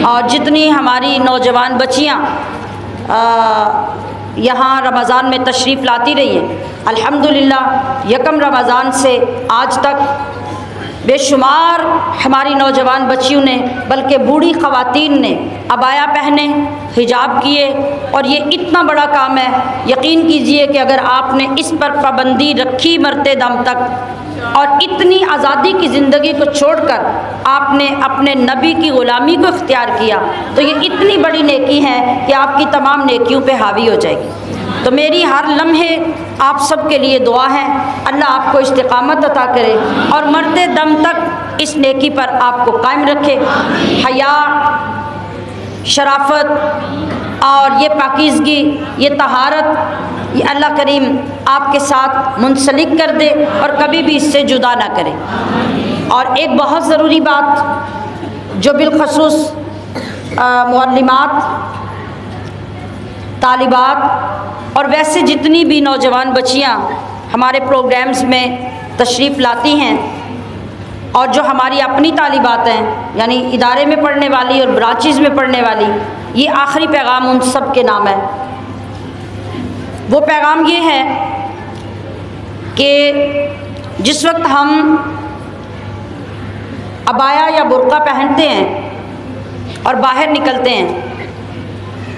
और जितनी हमारी नौजवान बच्चियाँ यहाँ रमज़ान में तशरीफ़ लाती रही हैं, अल्हम्दुलिल्लाह यकम रमज़ान से आज तक बेशुमार हमारी नौजवान बच्चियों ने, बल्कि बूढ़ी ख़वातीन ने अबाया पहने, हिजाब किए और ये इतना बड़ा काम है। यकीन कीजिए कि अगर आपने इस पर पाबंदी रखी मरते दम तक और इतनी आज़ादी की ज़िंदगी को छोड़कर आपने अपने नबी की ग़ुलामी को इख्तियार किया तो ये इतनी बड़ी नेकी है कि आपकी तमाम नेकियों पे हावी हो जाएगी। तो मेरी हर लम्हे आप सब के लिए दुआ है, अल्लाह आपको इस्तिक़ामत अता करे और मरते दम तक इस नेकी पर आपको कायम रखे। हया, शराफत, और ये पाकीज़गी, ये तहारत, ये अल्लाह करीम आपके साथ मुंसलिक कर दे और कभी भी इससे जुदा ना करे। और एक बहुत ज़रूरी बात जो बिलखसूस मुअल्लिमात, तालिबात और वैसे जितनी भी नौजवान बच्चियाँ हमारे प्रोग्राम्स में तशरीफ़ लाती हैं और जो हमारी अपनी तालिबात हैं, यानी इदारे में पढ़ने वाली और ब्रांचेस में पढ़ने वाली, ये आखिरी पैगाम उन सब के नाम है। वो पैगाम ये है कि जिस वक्त हम अबाया या बुर्का पहनते हैं और बाहर निकलते हैं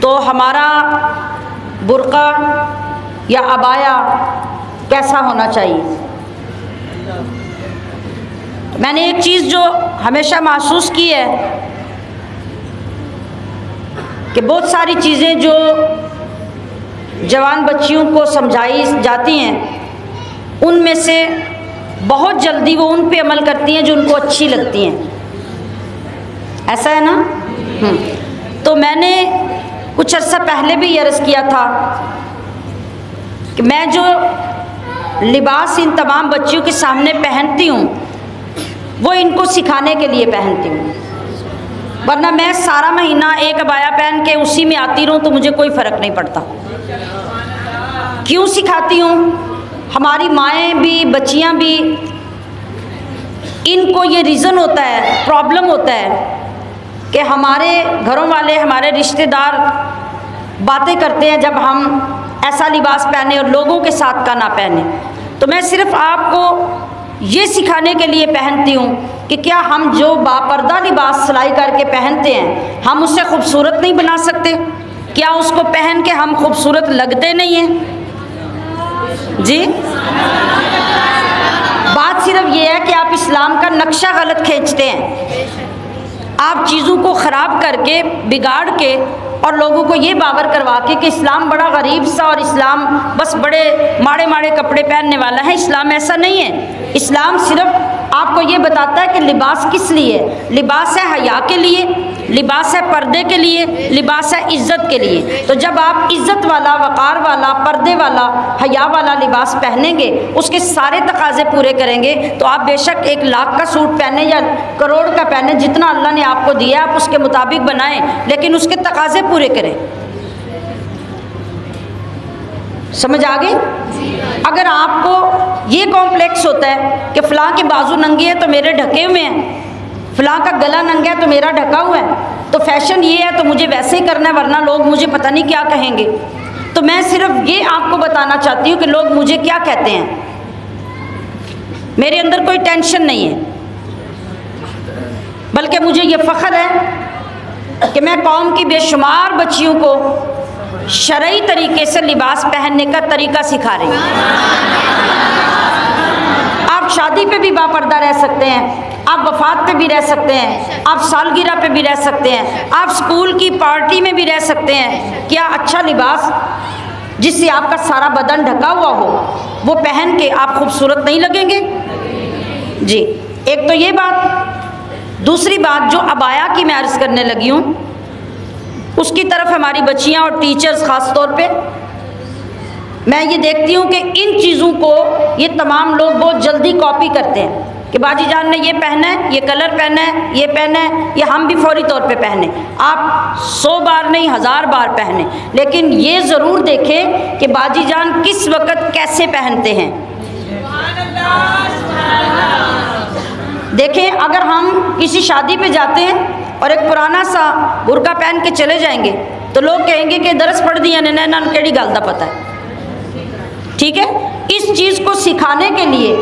तो हमारा बुर्का या अबाया कैसा होना चाहिए। मैंने एक चीज़ जो हमेशा महसूस की है कि बहुत सारी चीज़ें जो जवान बच्चियों को समझाई जाती हैं उनमें से बहुत जल्दी वो उन पे अमल करती हैं जो उनको अच्छी लगती हैं, ऐसा है ना। तो मैंने कुछ अर्सा पहले भी अर्ज़ किया था कि मैं जो लिबास इन तमाम बच्चियों के सामने पहनती हूँ वो इनको सिखाने के लिए पहनती हूँ, वरना मैं सारा महीना एक अबाया पहन के उसी में आती रहूँ तो मुझे कोई फ़र्क नहीं पड़ता। क्यों सिखाती हूँ? हमारी माएँ भी, बच्चियाँ भी, इनको ये रीज़न होता है, प्रॉब्लम होता है कि हमारे घरों वाले, हमारे रिश्तेदार बातें करते हैं जब हम ऐसा लिबास पहने और लोगों के साथ का ना पहने। तो मैं सिर्फ़ आपको ये सिखाने के लिए पहनती हूँ कि क्या हम जो बापर्दा लिबास सिलाई करके पहनते हैं हम उससे खूबसूरत नहीं बना सकते? क्या उसको पहन के हम खूबसूरत लगते नहीं हैं? जी, बात सिर्फ ये है कि आप इस्लाम का नक्शा गलत खींचते हैं। आप चीज़ों को ख़राब करके, बिगाड़ के और लोगों को ये बावर करवा के कि इस्लाम बड़ा गरीब सा और इस्लाम बस बड़े माड़े माड़े कपड़े पहनने वाला है। इस्लाम ऐसा नहीं है। इस्लाम सिर्फ आपको ये बताता है कि लिबास किस लिए है। लिबास है हया के लिए, लिबास है पर्दे के लिए, लिबास है इज़्ज़त के लिए। तो जब आप इज़्ज़त वाला, वक़ार वाला, पर्दे वाला, हया वाला लिबास पहनेंगे, उसके सारे तकाज़े पूरे करेंगे, तो आप बेशक 1 लाख का सूट पहने या करोड़ का पहने, जितना अल्लाह ने आपको दिया आप उसके मुताबिक बनाएं, लेकिन उसके तकाज़े पूरे करें। समझ आ गई? अगर आपको ये कॉम्प्लेक्स होता है कि फ़लाँ के बाजू नंगे हैं तो मेरे ढके हुए हैं, फ़लाँ का गला नंगा है तो मेरा ढका हुआ है, तो फैशन ये है तो मुझे वैसे ही करना है वरना लोग मुझे पता नहीं क्या कहेंगे। तो मैं सिर्फ ये आपको बताना चाहती हूँ कि लोग मुझे क्या कहते हैं, मेरे अंदर कोई टेंशन नहीं है, बल्कि मुझे ये फ़ख्र है कि मैं कौम की बेशुमार बच्चियों को शरई तरीके से लिबास पहनने का तरीका सिखा रही हूँ। आप शादी पे भी बापर्दा रह सकते हैं, आप वफात पे भी रह सकते हैं, आप सालगिरह पे भी रह सकते हैं, आप स्कूल की पार्टी में भी रह सकते हैं। क्या अच्छा लिबास जिससे आपका सारा बदन ढका हुआ हो वो पहन के आप खूबसूरत नहीं लगेंगे? जी, एक तो ये बात। दूसरी बात जो अबाया की मैं अर्ज़ करने लगी हूँ, उसकी तरफ हमारी बच्चियाँ और टीचर्स ख़ास तौर पे मैं ये देखती हूँ कि इन चीज़ों को ये तमाम लोग बहुत जल्दी कॉपी करते हैं कि बाजी जान ने ये पहना है, ये कलर पहना है, ये पहना है, ये हम भी फौरी तौर पे पहने। आप 100 बार नहीं 1000 बार पहने, लेकिन ये ज़रूर देखें कि बाजी जान किस वक़्त कैसे पहनते हैं। देखें, अगर हम किसी शादी पे जाते हैं और एक पुराना सा बुर्का पहन के चले जाएंगे तो लोग कहेंगे कि दरस पढ़ दिया ने नैना केड़ी गल दा पता है। ठीक है, इस चीज़ को सिखाने के लिए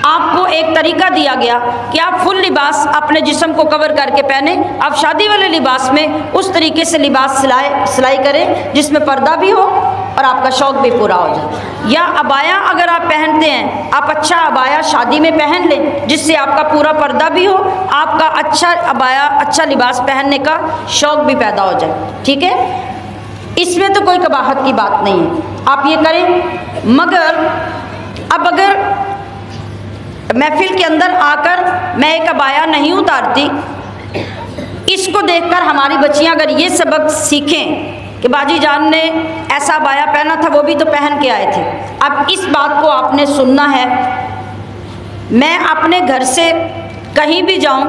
आपको एक तरीका दिया गया कि आप फुल लिबास अपने जिस्म को कवर करके पहने। आप शादी वाले लिबास में उस तरीके से लिबास सिलाई करें जिसमें पर्दा भी हो और आपका शौक़ भी पूरा हो जाए। या अबाया अगर आप पहनते हैं, आप अच्छा अबाया शादी में पहन लें जिससे आपका पूरा पर्दा भी हो, आपका अच्छा अबाया, अच्छा लिबास पहनने का शौक़ भी पैदा हो जाए। ठीक है, इसमें तो कोई कबाहत की बात नहीं है, आप ये करें। मगर अब अगर महफिल के अंदर आकर मैं एक अबाया नहीं उतारती, इसको देखकर हमारी बच्चियां अगर ये सबक सीखें कि बाजी जान ने ऐसा अबाया पहना था, वो भी तो पहन के आए थे। अब इस बात को आपने सुनना है। मैं अपने घर से कहीं भी जाऊं,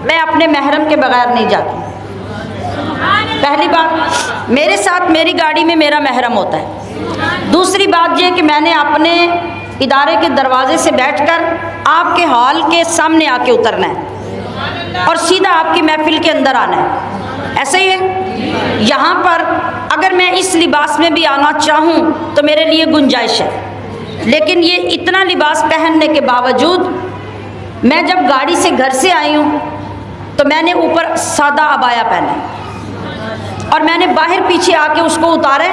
मैं अपने महरम के बगैर नहीं जाती। पहली बात, मेरे साथ मेरी गाड़ी में मेरा महरम होता है। दूसरी बात ये कि मैंने अपने इदारे के दरवाजे से बैठकर आपके हॉल के सामने आके उतरना है और सीधा आपकी महफिल के अंदर आना है। ऐसे ही है। यहाँ पर अगर मैं इस लिबास में भी आना चाहूँ तो मेरे लिए गुंजाइश है, लेकिन ये इतना लिबास पहनने के बावजूद मैं जब गाड़ी से घर से आई हूँ तो मैंने ऊपर सादा अबाया पहना और मैंने बाहर पीछे आके उसको उतारा,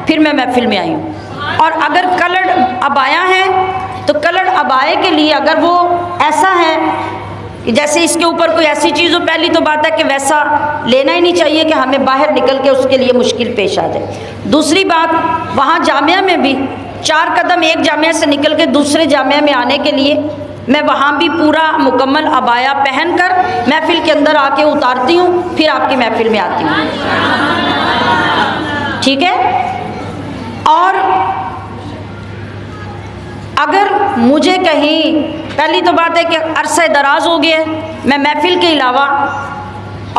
फिर मैं महफिल में आई हूँ। और अगर कलर अबाया है तो कलर अबाए के लिए अगर वो ऐसा है कि जैसे इसके ऊपर कोई ऐसी चीज़ हो, पहली तो बात है कि वैसा लेना ही नहीं चाहिए कि हमें बाहर निकल के उसके लिए मुश्किल पेश आ जाए। दूसरी बात, वहाँ जामिया में भी 4 कदम एक जामिया से निकल के दूसरे जामिया में आने के लिए मैं वहाँ भी पूरा मुकम्मल अबाया पहनकर महफिल के अंदर आके उतारती हूँ, फिर आपकी महफिल में आती हूँ। ठीक है। और अगर मुझे कहीं, पहली तो बात है कि अरसा दराज हो गया, मैं महफिल के अलावा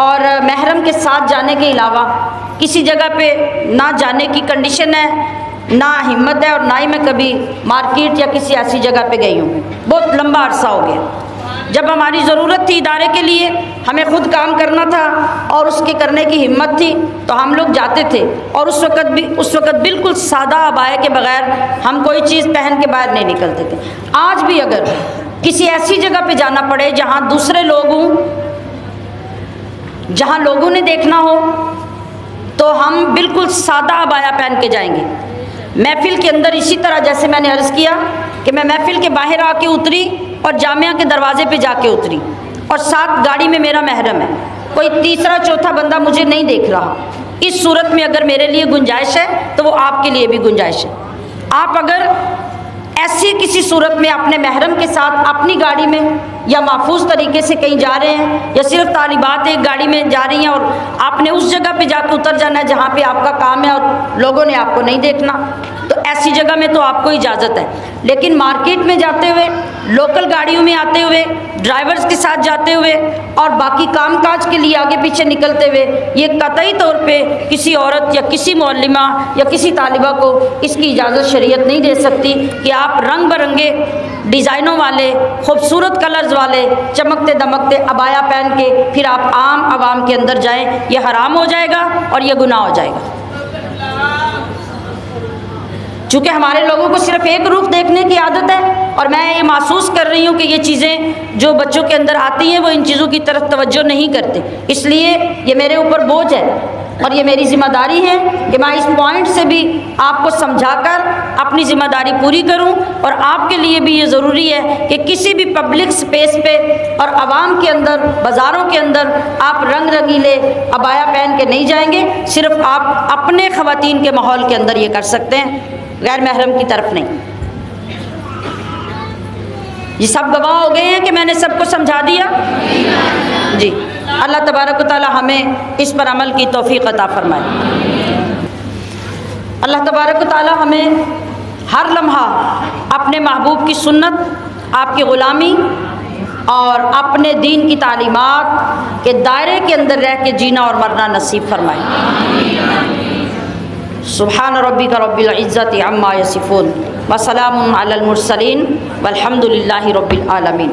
और महरम के साथ जाने के अलावा किसी जगह पे ना जाने की कंडीशन है, ना हिम्मत है, और ना ही मैं कभी मार्केट या किसी ऐसी जगह पे गई हूँ। बहुत लंबा अरसा हो गया। जब हमारी ज़रूरत थी इदारे के लिए, हमें ख़ुद काम करना था और उसके करने की हिम्मत थी तो हम लोग जाते थे, और उस वक़्त बिल्कुल सादा अबाया के बग़ैर हम कोई चीज़ पहन के बाहर नहीं निकलते थे। आज भी अगर किसी ऐसी जगह पे जाना पड़े जहाँ दूसरे लोग हों, जहाँ लोगों ने देखना हो, तो हम बिल्कुल सादा अबाया पहन के जाएंगे। महफिल के अंदर इसी तरह, जैसे मैंने अर्ज़ किया कि मैं महफिल के बाहर आके उतरी और जामिया के दरवाजे पे जाके उतरी, और साथ गाड़ी में मेरा महरम है, कोई तीसरा चौथा बंदा मुझे नहीं देख रहा। इस सूरत में अगर मेरे लिए गुंजाइश है तो वो आपके लिए भी गुंजाइश है। आप अगर ऐसी किसी सूरत में अपने महरम के साथ अपनी गाड़ी में या महफूज तरीके से कहीं जा रहे हैं, या सिर्फ तालिबात एक गाड़ी में जा रही हैं और आपने उस जगह पे जाकर उतर जाना है जहाँ पे आपका काम है और लोगों ने आपको नहीं देखना, तो ऐसी जगह में तो आपको इजाज़त है। लेकिन मार्केट में जाते हुए, लोकल गाड़ियों में आते हुए, ड्राइवर्स के साथ जाते हुए और बाकी कामकाज के लिए आगे पीछे निकलते हुए, ये कतई तौर पे किसी औरत या किसी मौलिमा या किसी तालिबा को इसकी इजाज़त शरीयत नहीं दे सकती कि आप रंग बिरंगे डिज़ाइनों वाले, खूबसूरत कलर्स वाले, चमकते दमकते अबाया पहन के फिर आप आम आवाम के अंदर जाएं। ये हराम हो जाएगा और ये गुनाह हो जाएगा। चूँकि हमारे लोगों को सिर्फ एक रूप देखने की आदत है, और मैं ये महसूस कर रही हूँ कि ये चीज़ें जो बच्चों के अंदर आती हैं वो इन चीज़ों की तरफ तवज्जो नहीं करते। इसलिए ये मेरे ऊपर बोझ है और ये मेरी ज़िम्मेदारी है कि मैं इस पॉइंट से भी आपको समझाकर अपनी ज़िम्मेदारी पूरी करूं। और आपके लिए भी ये ज़रूरी है कि किसी भी पब्लिक स्पेस पे और आवाम के अंदर, बाज़ारों के अंदर आप रंग रंगीले अबाया पहन के नहीं जाएंगे। सिर्फ आप अपने ख़वातीन के माहौल के अंदर ये कर सकते हैं, गैर महरम की तरफ नहीं। ये सब गवाह हो गए हैं कि मैंने सबको समझा दिया जी। अल्लाह तबारक व तआला हमें इस पर अमल की तौफीक अता फरमाए। अल्लाह तबारक व तआला हमें हर लम्हा अपने महबूब की सुन्नत, आपकी ग़ुलामी और अपने दीन की तालीमात के दायरे के अंदर रह के जीना और मरना नसीब फरमाए। सुब्हान रब्बिका रब्बिल इज़्ज़ति अम्मा यसिफून व सलामुन अलल मुरसलीन वल्हम्दुलिल्लाहि रब्बिल आलमीन।